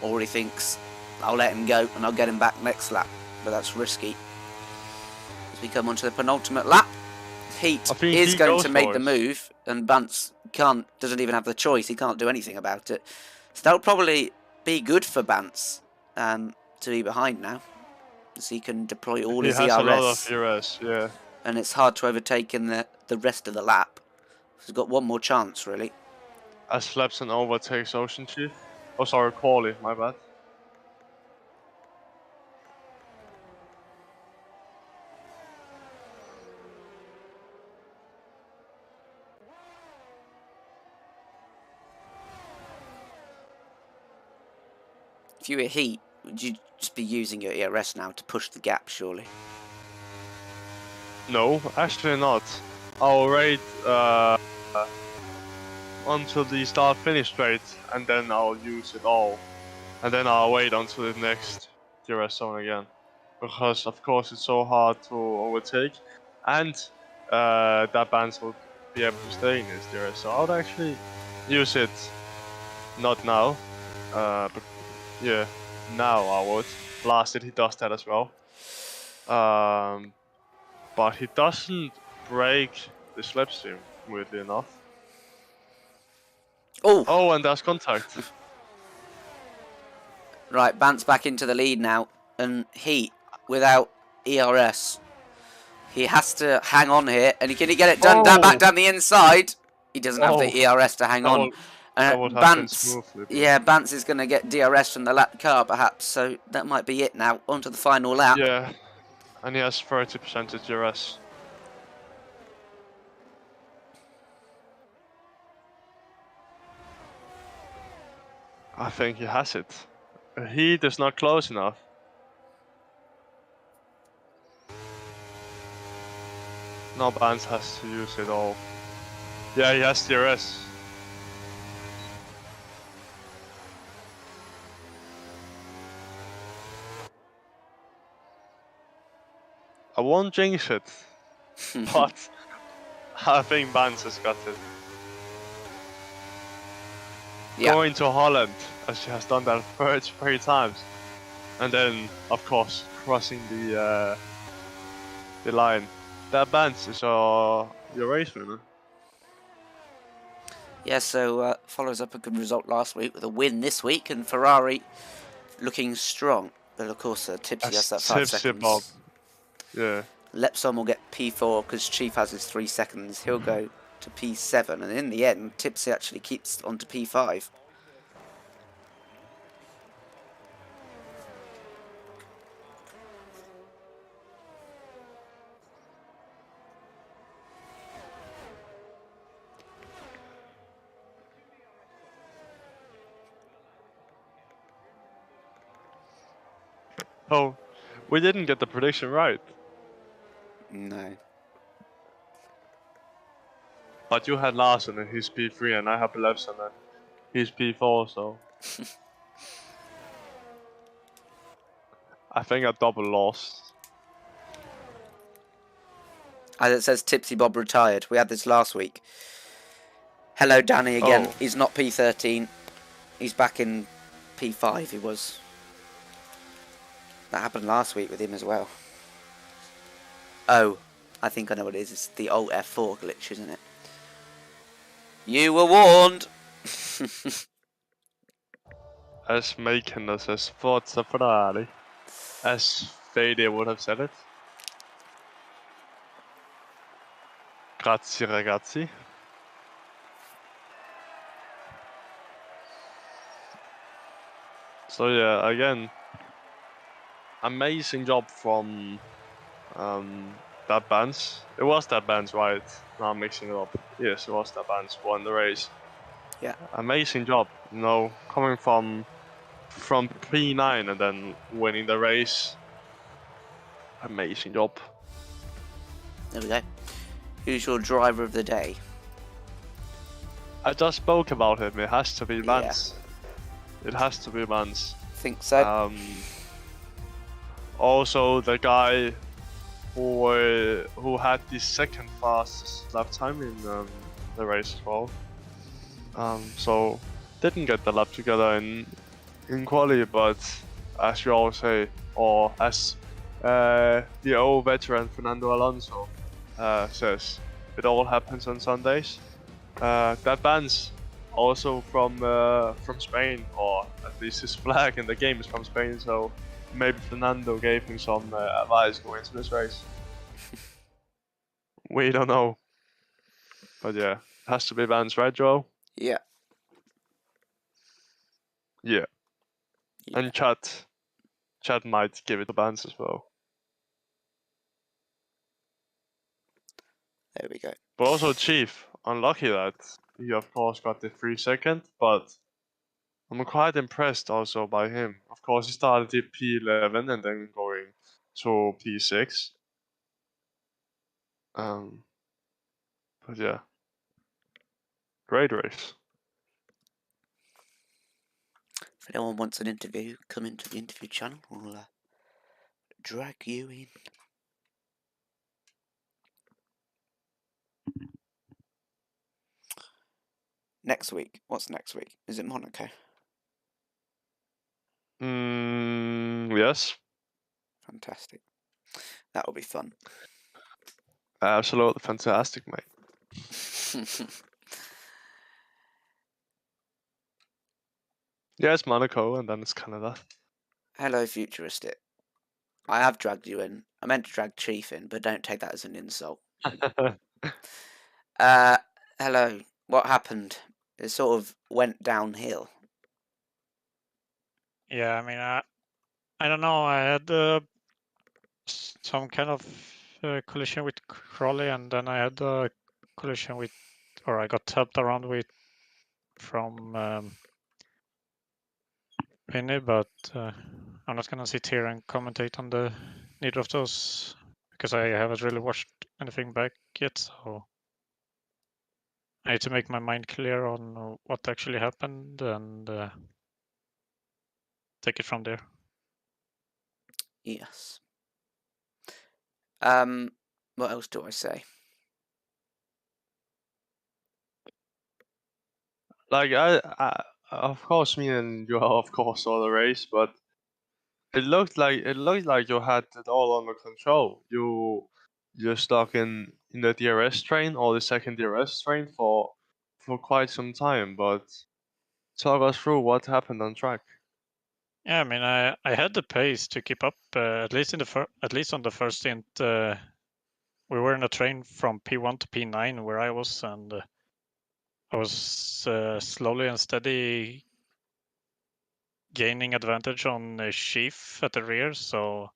Or he thinks, I'll let him go and I'll get him back next lap. But that's risky. As we come onto the penultimate lap, Heat is going to make the move, and Bance doesn't even have the choice. He can't do anything about it. So that'll probably be good for Bance to be behind now, as he can deploy all his ERS. He has a lot of ERS, yeah. And it's hard to overtake in the rest of the lap. He's got one more chance, really. As Slipstream overtakes Ocean Chief. Oh, sorry, Quali, my bad. If you were Heat, would you just be using your ERS now to push the gap, surely? No, actually not. I'll wait until the start-finish straight, and then I'll use it all. And then I'll wait until the next DRS zone again. Because, of course, it's so hard to overtake, and that Bance will be able to stay in his DRS. So I would actually use it, not now, but yeah, now I would. Blasted, he does that as well. But he doesn't break the slipstream, weirdly enough. Oh, and there's contact. Right, Bance back into the lead now, and Heat without ERS. He has to hang on here, and can he get it done back down the inside? He doesn't have the ERS to hang on. Bance, yeah, Bance is going to get DRS from the lap car, perhaps. So that might be it now. On to the final lap. Yeah, and he has 30% DRS. I think he has it. Heat is not close enough. No, Bance has to use it all. Yeah, he has DRS. I won't jinx it, but I think Bance has got it. Yeah. Going to Holland, as she has done that 33 times. And then, of course, crossing the line. That Bance is your race winner. Yeah, so follows up a good result last week with a win this week, and Ferrari looking strong. But of course, Tipsy has that 5 seconds. Bob. Yeah. Lepson will get P4 because Chief has his 3 seconds. He'll go to P7, and in the end, Tipsy actually keeps on to P5. Oh, we didn't get the prediction right. No. But you had Larson and he's P3, and I have Levson and he's P4, so I think I double lost. As it says, Tipsy Bob retired. We had this last week. Hello, Danny again. Oh. He's not P13. He's back in P5, he was. That happened last week with him as well. Oh, I think I know what it is. It's the old F4 glitch, isn't it? You were warned! As making us as Forza Ferrari. As Fede would have said it. Grazie ragazzi. So yeah, again, amazing job from that Benz. It was that Benz, right? Now I'm mixing it up. Yes, it was that Benz who won the race. Yeah. Amazing job, you know, coming from P9 and then winning the race. Amazing job. There we go. Who's your driver of the day? I just spoke about him. It has to be Vance. Yeah. It has to be Vance. Think so. Also, the guy who had the second fastest lap time in the race as well. So didn't get the lap together in quali, but as you all say, or as the old veteran Fernando Alonso says, it all happens on Sundays. That Vance, also from Spain, or at least his flag in the game is from Spain, so maybe Fernando gave him some advice going into this race. We don't know. But yeah, it has to be Vance, right, Joe? Yeah. Yeah. And Chat might give it to Vance as well. There we go. But also Chief, unlucky that he of course got the 3 second, but I'm quite impressed also by him. Of course, he started at P11 and then going to P6. But yeah, great race. If anyone wants an interview, come into the interview channel. We'll drag you in. Next week. What's next week? Is it Monaco? Yes. Fantastic. That will be fun. Absolutely fantastic, mate. Yeah, it's Monaco and then it's Canada. Hello, Futuristic. I have dragged you in. I meant to drag Chief in, but don't take that as an insult. Hello. What happened? It sort of went downhill. Yeah, I mean, I don't know. I had some kind of collision with Crowley, and then I had a collision with, or I got helped around with from Penny, but I'm not gonna sit here and commentate on the neither of those because I haven't really watched anything back yet. So I need to make my mind clear on what actually happened and take it from there. Yes. What else do I say? Like I of course, me and you of course saw the race, but it looked like you had it all under control. You're stuck in the DRS train or the second DRS train for quite some time. But talk us through what happened on track. Yeah, I mean, I had the pace to keep up at least on the first stint. We were in a train from P1 to P9 where I was, and I was slowly and steady gaining advantage on Sheaf at the rear. So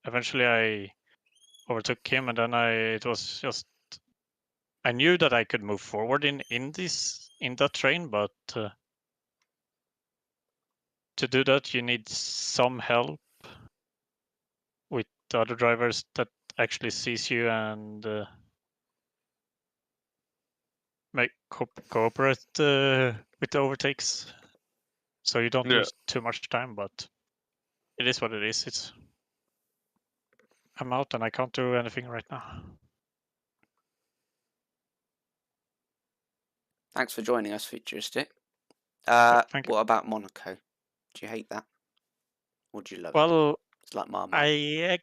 eventually I overtook him, and then it was just I knew that I could move forward in that train, but to do that you need some help with the other drivers that actually sees you and cooperate with the overtakes, so you don't Yeah. lose too much time. But it is what it is. I'm out and I can't do anything right now. Thanks for joining us, Futuristic. Thank you. What about Monaco? Do you hate that? Or do you love it? Well, It's like Marmite.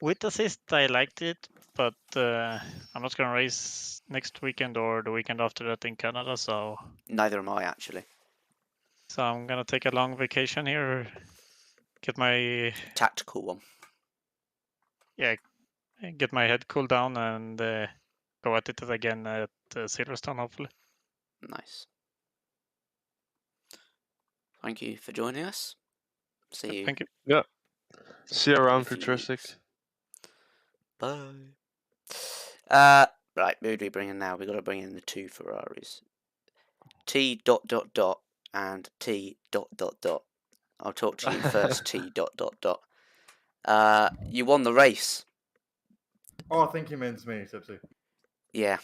With assist, I liked it, but I'm not gonna race next weekend or the weekend after that in Canada, so Neither am I, actually. I'm gonna take a long vacation here, get my Tactical one. get my head cooled down, and go at it again at Silverstone, hopefully. Nice. Thank you for joining us. See you. Thank you. Yeah. See you around, a few Futuristic. weeks. Bye. Right, who do we bring in now? We've got to bring in the two Ferraris. T ... and T ... I'll talk to you first, T ... You won the race. Oh, I think he means me, Tipsy. Yeah.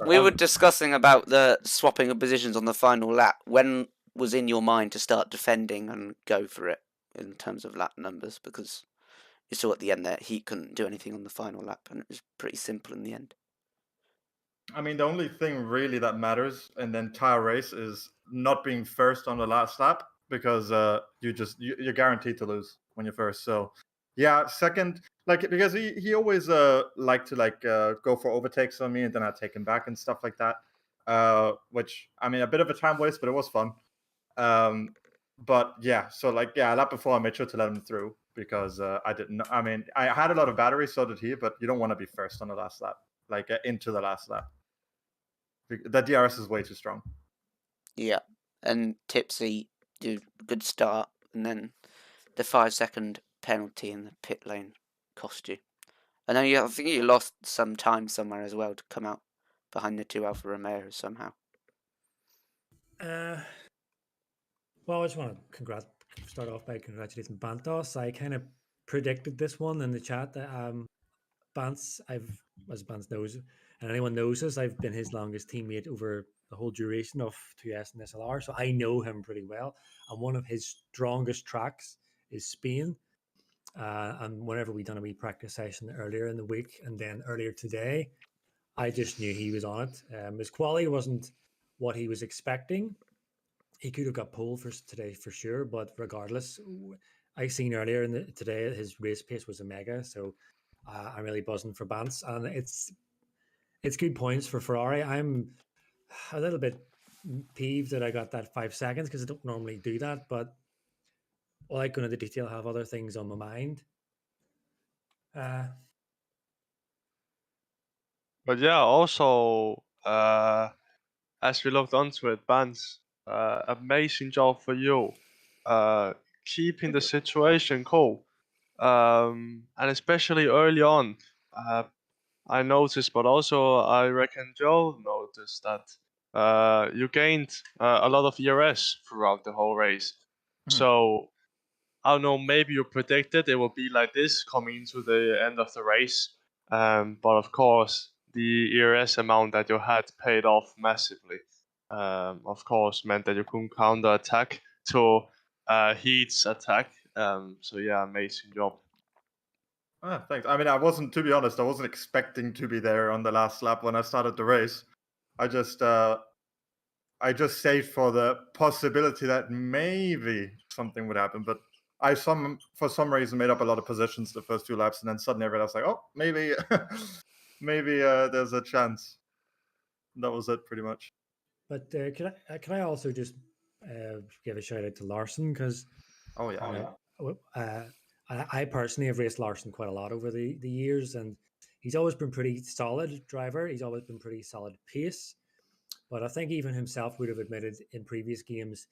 We were discussing about the swapping of positions on the final lap. When was in your mind to start defending and go for it in terms of lap numbers? Because you saw at the end that he couldn't do anything on the final lap, and it was pretty simple in the end. I mean, the only thing really that matters in the entire race is not being first on the last lap, because you're guaranteed to lose when you're first. So yeah, second, because he always liked to go for overtakes on me, and then I'd take him back and stuff like that. Which, I mean, a bit of a time waste, but it was fun. But yeah, so lap before I made sure to let him through, because I didn't know. I mean, I had a lot of battery, so did he, but you don't want to be first on the last lap, into the last lap. The DRS is way too strong. Yeah, and Tipsy did a good start, and then the 5-second penalty in the pit lane cost you. And then I think you lost some time somewhere as well to come out behind the two Alfa Romeos somehow. Well, I just want to start off by congratulating Bantos. I kind of predicted this one in the chat. Bance, as Bance knows, and anyone knows this, I've been his longest teammate over the whole duration of 2S and SLR, so I know him pretty well. And one of his strongest tracks is Spain. And whenever we done a wee practice session earlier in the week, and then earlier today, I just knew he was on it. His quality wasn't what he was expecting. He could have got pole for today for sure, but regardless, I seen earlier today his race pace was a mega, so I'm really buzzing for Bance, and it's good points for Ferrari. I'm a little bit peeved that I got that 5 seconds because I don't normally do that, but like going into detail, I have other things on my mind. But yeah, also, as we looked onto it, Bans, amazing job for you, keeping the situation cool, and especially early on. I noticed, but also I reckon Joe noticed that you gained a lot of ERS throughout the whole race. So I don't know, maybe you predicted it will be like this coming into the end of the race. But of course, the ERS amount that you had paid off massively. Of course, meant that you couldn't counter attack to Heat's attack. So yeah, amazing job. Thanks. I mean, to be honest, I wasn't expecting to be there on the last lap when I started the race. I just saved for the possibility that maybe something would happen, but for some reason made up a lot of positions the first 2 laps, and then suddenly I realized oh, maybe there's a chance. That was it, pretty much. But can I also just give a shout out to Larson, because I personally have raced Larson quite a lot over the years, and he's always been pretty solid driver. He's always been pretty solid pace, but I think even himself would have admitted in previous games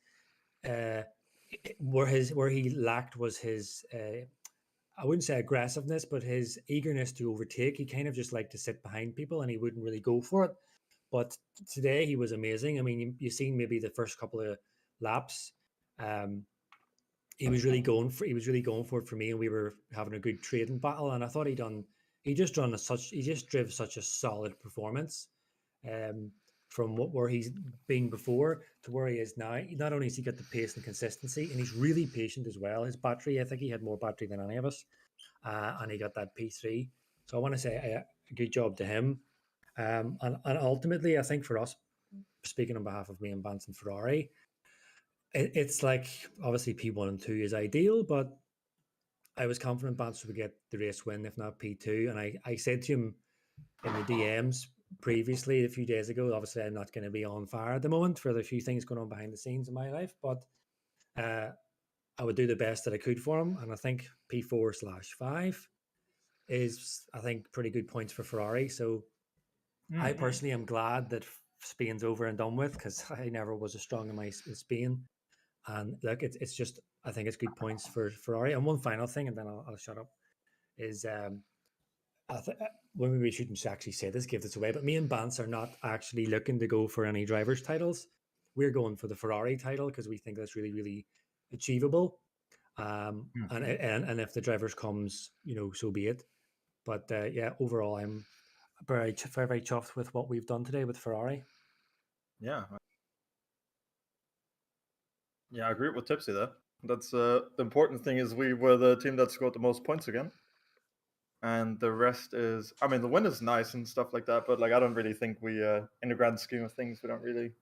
where he lacked was his I wouldn't say aggressiveness, but his eagerness to overtake. He kind of just liked to sit behind people, and he wouldn't really go for it. But today he was amazing. I mean, you seen maybe the first couple of laps. He was really going for it for me, and we were having a good trading battle. And I thought he he just drove such a solid performance. From where he's been before to where he is now. Not only has he got the pace and consistency, and he's really patient as well. His battery, I think he had more battery than any of us, and he got that P3. So I want to say a good job to him. And ultimately, I think for us, speaking on behalf of me and Vance and Ferrari, it's like obviously P1 and 2 is ideal, but I was confident Vance would get the race win, if not P2. And I said to him in the DMs previously a few days ago, obviously I'm not going to be on fire at the moment for the few things going on behind the scenes in my life, but I would do the best that I could for him. And I think P4/5 is, I think, pretty good points for Ferrari. So I personally am glad that Spain's over and done with, because I never was as strong in my Spain. And look, it's just, I think it's good points for Ferrari. And one final thing, and then I'll shut up, is when we shouldn't actually say this, give this away, but me and Vance are not actually looking to go for any drivers' titles. We're going for the Ferrari title because we think that's really, really achievable. And if the drivers comes, so be it. But yeah, overall, I'm very, very, very chuffed with what we've done today with Ferrari. Yeah. Yeah, I agree with Tipsy there. That's the important thing is we were the team that scored the most points again. And the rest is, I mean, the win is nice and stuff like that, but like I don't really think we, in the grand scheme of things, we don't really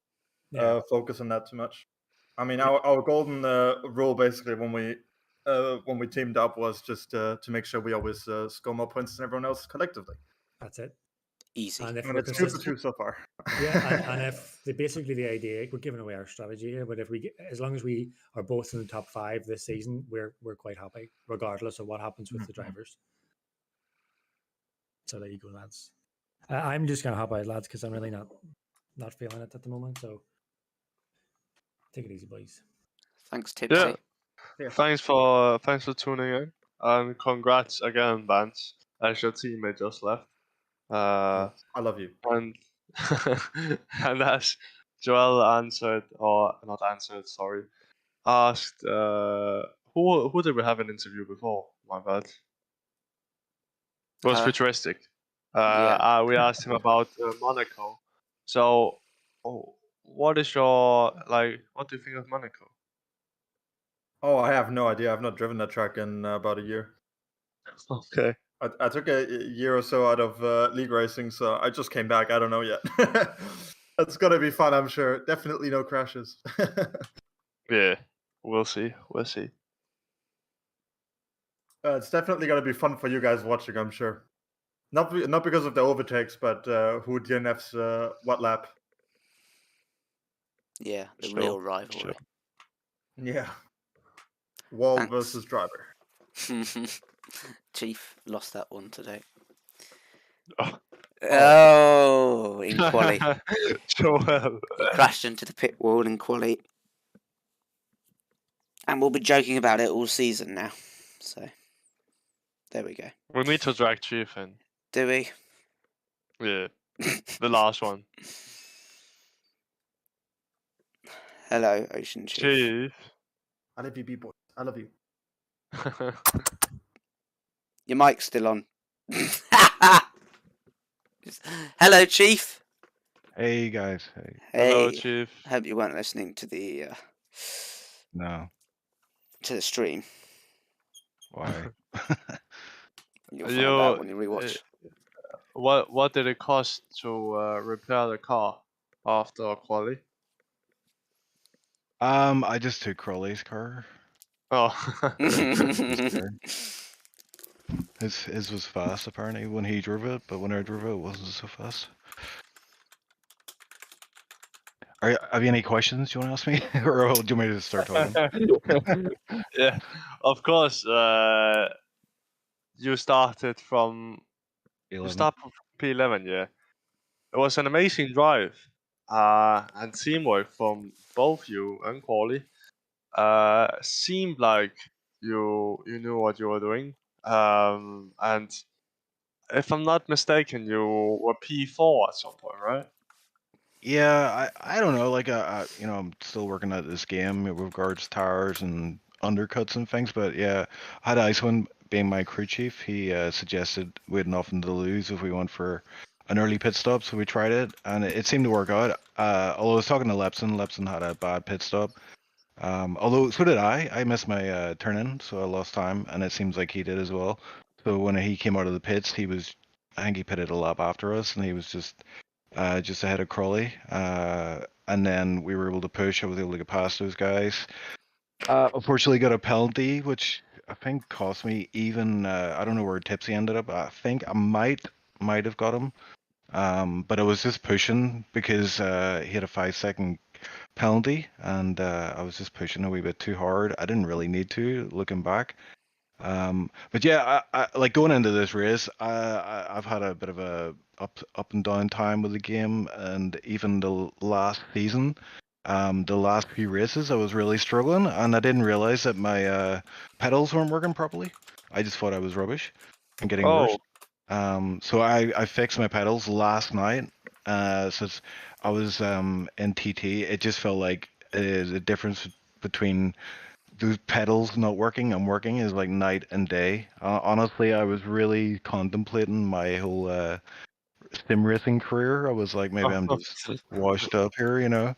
focus on that too much. I mean, our golden rule basically when we teamed up was just to make sure we always score more points than everyone else collectively. That's it. Easy. And if And we're it's 2 for consistent, 2 so far. yeah, and if basically the idea, we're giving away our strategy here, but as long as we are both in the top 5 this season, we're quite happy, regardless of what happens with the drivers. So there you go, lads. I'm just gonna hop out, lads, because I'm really not feeling it at the moment. So take it easy, boys. Thanks, Tipsy. Yeah. Thanks for tuning in, and congrats again, Vance, as your teammate just left. I love you. And and as Joel answered, or not answered, sorry, asked, who did we have an interview before? My bad. It was futuristic. Yeah. We asked him about Monaco. So, what is your what do you think of Monaco? Oh, I have no idea. I've not driven that track in about a year. Okay. I took a year or so out of league racing, so I just came back. I don't know yet. That's gonna be fun, I'm sure. Definitely no crashes. Yeah, we'll see. We'll see. It's definitely gonna be fun for you guys watching, I'm sure. Not because of the overtakes, but who DNFs what lap. Yeah, the Sure, real rivalry. sure. Yeah. Wall Thanks. versus driver. Chief lost that one today. Oh. In quali. Joel. He crashed into the pit wall in quali. And we'll be joking about it all season now. So, there we go. We need to drag Chief in. Do we? Yeah, the last one. Hello, Ocean Chief. Chief. I love you, B-boy. I love you. Your mic's still on. Hello, Chief. Hey guys. Hey. Hello, Hey. Chief. I hope you weren't listening to the No. to the stream. Why? You'll find out when you rewatch. What did it cost to repair the car after quali? I just took Crowley's car. Oh. His was fast apparently when he drove it, but when I drove it, it wasn't so fast. Have you any questions you want to ask me, or do you want me to start talking? Yeah, of course. You started from 11. You start from P11, yeah. It was an amazing drive, and teamwork from both you and Quali. Seemed like you knew what you were doing. And if I'm not mistaken, you were P4 at some point, right? Yeah, I don't know. Like, I'm still working at this game with regards to tires and undercuts and things. But yeah, I had Icewind being my crew chief, he suggested we had nothing to lose if we went for an early pit stop, so we tried it, and it seemed to work out. Although I was talking to Lepson had a bad pit stop. Although so did I. I missed my turn in, so I lost time, and it seems like he did as well. So when he came out of the pits, I think he pitted a lap after us, and he was just ahead of Crawley. And then we were able to push. I was able to get past those guys. Unfortunately, got a penalty, which I think cost me even. I don't know where Tipsy ended up. I think I might have got him. But I was just pushing because he had a 5-second penalty, and I was just pushing a wee bit too hard. I didn't really need to, looking back. But yeah, I like going into this race. I've had a bit of a up and down time with the game, and even the last season, the last few races, I was really struggling, and I didn't realize that my pedals weren't working properly. I just thought I was rubbish and getting worse. So I fixed my pedals last night. Since I was in TT, it just felt like the difference between those pedals not working and working is like night and day. Honestly, I was really contemplating my whole sim racing career. I was like, maybe I'm just washed up here, you know.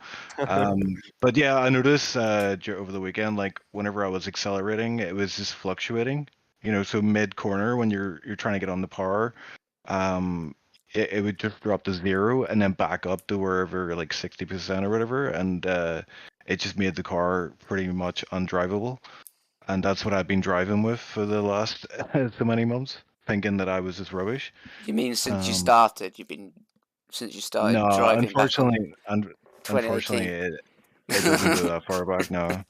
But yeah, I noticed over the weekend, like whenever I was accelerating, it was just fluctuating. You know, so mid corner when you're trying to get on the power, it would just drop to 0 and then back up to wherever like 60% or whatever, and it just made the car pretty much undrivable. And that's what I've been driving with for the last so many months, thinking that I was just rubbish. You mean since you started? Since you started No, driving unfortunately, back on unfortunately, 2018? it doesn't go that far back now.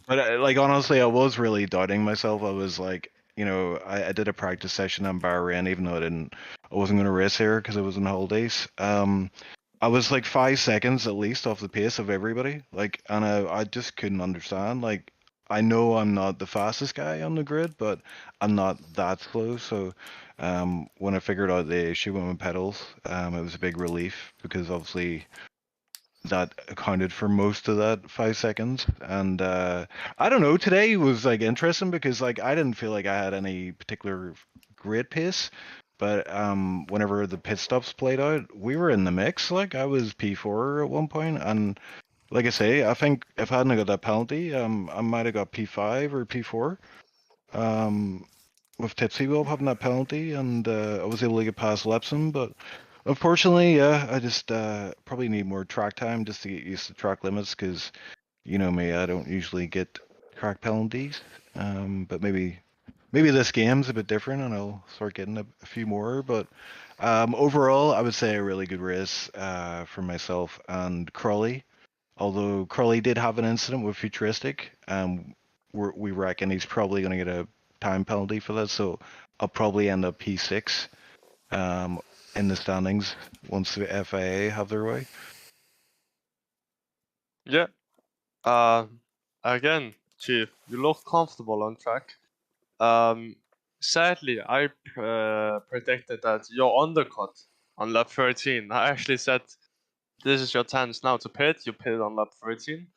But like honestly, I was really doubting myself. I was like, you know, I did a practice session in Bahrain, even though I wasn't going to race here because I was on holidays. I was like 5 seconds at least off the pace of everybody. Like, and I just couldn't understand. Like, I know I'm not the fastest guy on the grid, but I'm not that slow. So, when I figured out the issue with my pedals, it was a big relief because obviously that accounted for most of that 5 seconds. And I don't know, today was like interesting because like I didn't feel like I had any particular great pace, but whenever the pit stops played out, we were in the mix. Like I was P4 at one point, and like I say, I think if I hadn't got that penalty, I might have got P5 or P4. With Tipsy Will having that penalty, and I was able to get past Lepson, but unfortunately, yeah, I just probably need more track time just to get used to track limits, because you know me, I don't usually get track penalties. But maybe this game's a bit different, and I'll start getting a few more. But overall, I would say a really good race for myself and Crawley. Although Crawley did have an incident with Futuristic, we reckon he's probably going to get a time penalty for that, so I'll probably end up P6 in the standings once the FIA have their way. Yeah. Again, Chief, you look comfortable on track. Sadly, I predicted that your undercut on lap 13. I actually said this is your chance now to pit. You pitted on lap 13.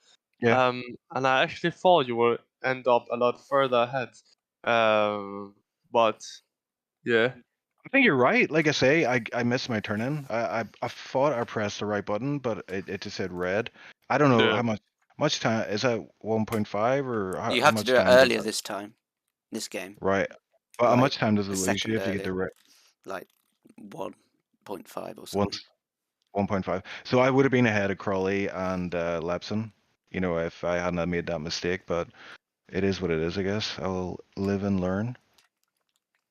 Yeah. And I actually thought you would end up a lot further ahead. But yeah. I think you're right. Like I say, I missed my turn in. I thought I pressed the right button, but it just said red. I don't know Yeah. how much time is that 1.5 or how, You how have to much do it time does earlier that- this time, this game. Right. But how Like, much time does it a lose second you if you get the earlier. red Like 1.5 or something. 1.5? So I would have been ahead of Crawley and Lepson, you know, if I hadn't have made that mistake. But it is what it is, I guess. I'll live and learn.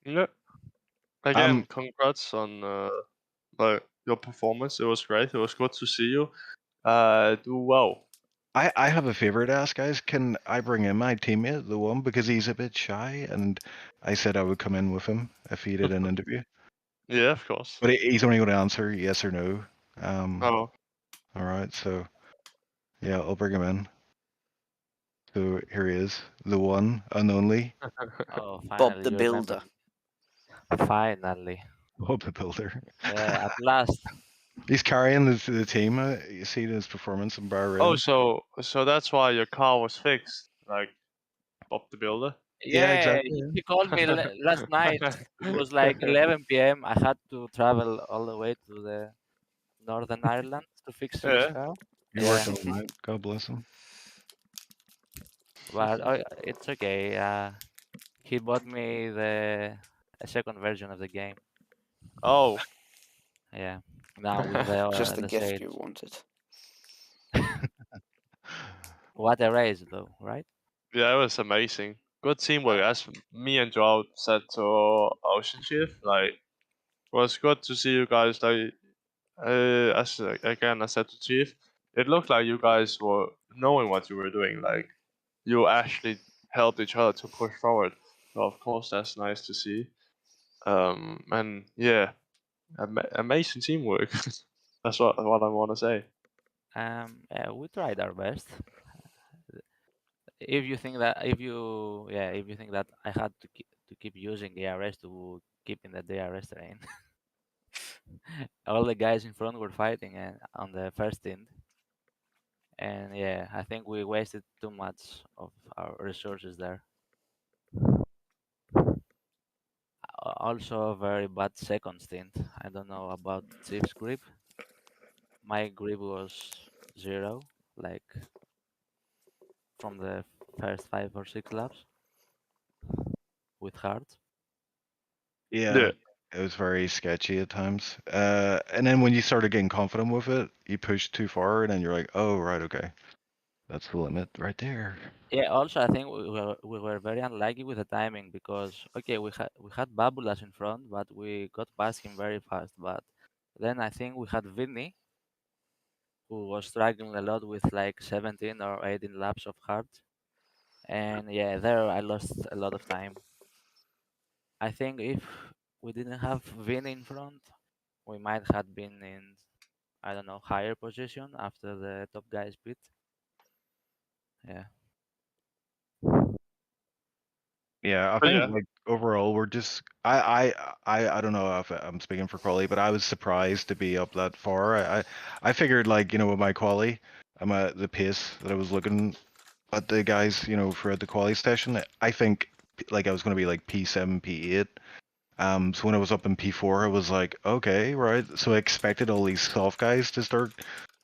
Yeah. Again, congrats on your performance. It was great. It was good to see you do well. I have a favor to ask, guys. Can I bring in my teammate, the one, because he's a bit shy, and I said I would come in with him if he did an interview. Yeah, of course. But he's only going to answer yes or no. Oh. All right, so yeah, I'll bring him in. So here he is, the one and only Oh, finally, Bob the you Builder. remember. Finally. Bob the Builder. Yeah, at last. He's carrying the team. You see his performance in Bahrain. Oh, so that's why your car was fixed. Like, Bob the Builder. Yeah, Yeah, exactly. he called me last night. It was like 11 p.m. I had to travel all the way to the Northern Ireland to fix his Yeah. car. You Yeah, worked all night. God bless him. but it's okay. He bought me a second version of the game. Oh, Yeah, now with Just the the gift sales. you wanted. What a race, though, right? yeah, it was amazing. Good teamwork. As me and Joao said to Ocean Chief, like, it was good to see you guys. Like, as again, I said to Chief, it looked like you guys were knowing what you were doing. Like, you actually helped each other to push forward. So of course, that's nice to see. And yeah, amazing teamwork. That's what I want to say. Yeah, we tried our best. If you think that if you think that I had to keep using ARS to keep in the DRS terrain, all the guys in front were fighting on the first stint, and yeah, I think we wasted too much of our resources there. Also, a very bad second stint. I don't know about Chief's grip. My grip was 0, like from the first 5 or 6 laps with hard. Yeah, it was very sketchy at times. And then when you started getting confident with it, you pushed too far, and then you're like, oh, right, okay. That's the limit right there. Yeah, also I think we were very unlucky with the timing because okay, we had Babulas in front, but we got past him very fast. But then I think we had Vinny, who was struggling a lot with like 17 or 18 laps of hard, and yeah, there I lost a lot of time. I think if we didn't have Vinny in front, we might have been in, I don't know, higher position after the top guys pit. Yeah. Yeah, I But think yeah. like overall we're just I don't know if I'm speaking for Quali, but I was surprised to be up that far. I figured like, you know, with my Quali, I'm at the pace that I was looking at the guys, you know, throughout the Quali session. I think like I was gonna be like P7, P8. So when I was up in P4, I was like, okay, right. So I expected all these soft guys to start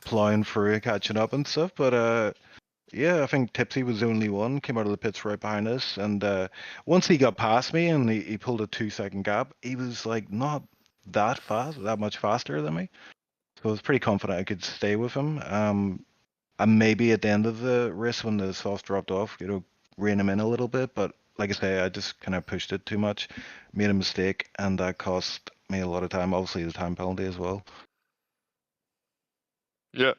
plowing through, catching up and stuff, but yeah, I think Tipsy was the only one, came out of the pits right behind us. And once he got past me and he pulled a 2-second gap, he was like not that fast, that much faster than me. So I was pretty confident I could stay with him. And maybe at the end of the race when the softs dropped off, you know, rein him in a little bit. But like I say, I just kind of pushed it too much, made a mistake, and that cost me a lot of time. Obviously, the time penalty as well. Yeah.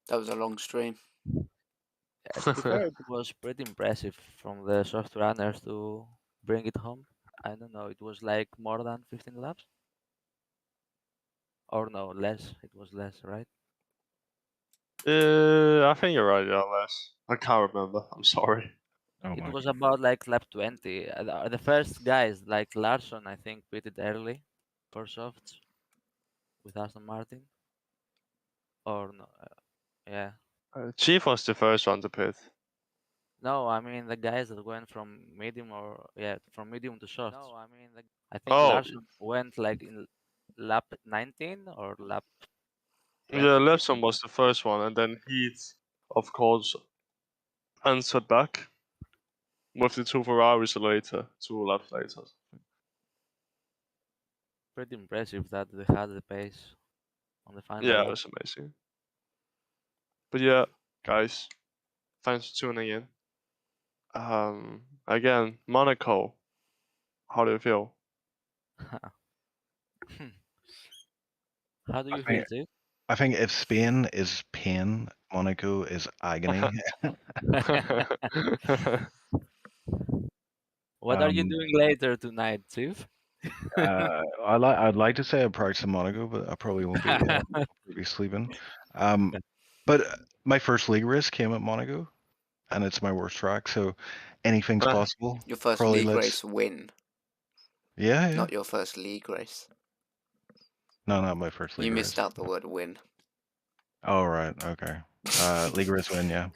That was a long stream. To be fair, it was pretty impressive from the soft runners to bring it home. I don't know, it was like more than 15 laps? Or no, less. It was less, right? I think you're right, yeah, Les. I can't remember. I'm sorry. Oh It my. was about like lap 20. The first guys, like Larson, I think, pitted early for softs with Aston Martin. Or no, yeah. Chief was the first one to pit. No, I mean the guys that went from medium from medium to soft. No, I mean I think Oh. Larson went like in lap 19 or lap 20. Yeah, Lefson was the first one, and then Heath, of course, answered back with the 2 Ferraris later, 2 laps later. Pretty impressive that they had the pace on the final Yeah, it lap. was amazing. But yeah, guys, thanks for tuning in. Again, Monaco, how do you feel? How do you I feel, think, Steve? I think if Spain is pain, Monaco is agony. What are you doing later tonight, Steve? I'd like to say I practice in Monaco, but I probably won't be be sleeping. But my first league race came at Monaco, and it's my worst track, so anything's possible. Your first Probably league let's. race win, Yeah, yeah. not your first league race. No, not my first league You race. missed out the word win. Oh right, okay. League race win, yeah.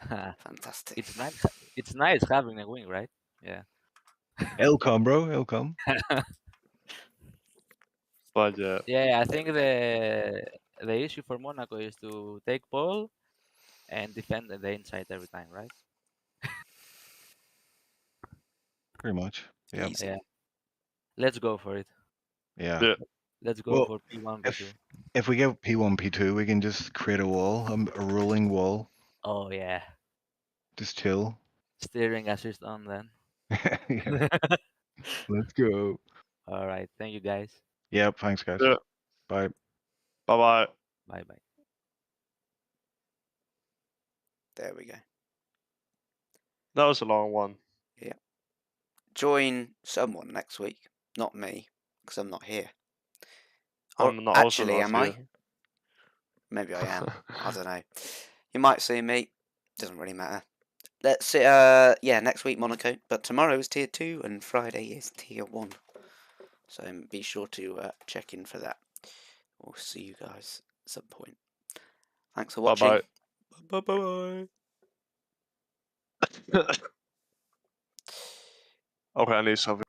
Fantastic. It's nice. It's nice having a win, right? Yeah. It'll come, bro. It'll come. But yeah, Yeah, I There think we go. the issue for Monaco is to take pole and defend the inside every time, right? Pretty much. Yeah. Easy. Yeah. Let's go for it. Yeah. Yeah. Let's go Well, for P1, P2. if we get P1, P2, we can just create a wall, a rolling wall. Oh yeah. Just chill. Steering assist on then. Yeah. Let's go. All right. Thank you guys. Yep. Thanks, guys. Yeah. Bye. Bye bye. Bye bye. There we go. That was a long one. Join someone next week. Not me, because I'm not here. Or I'm not also actually, not am here. I? Maybe I am. I don't know. You might see me. Doesn't really matter. Let's see. Yeah, next week Monaco, but tomorrow is tier 2 and Friday is tier 1. So be sure to check in for that. We'll see you guys at some point. Thanks for watching. Bye bye. Bye bye. Okay, I need something.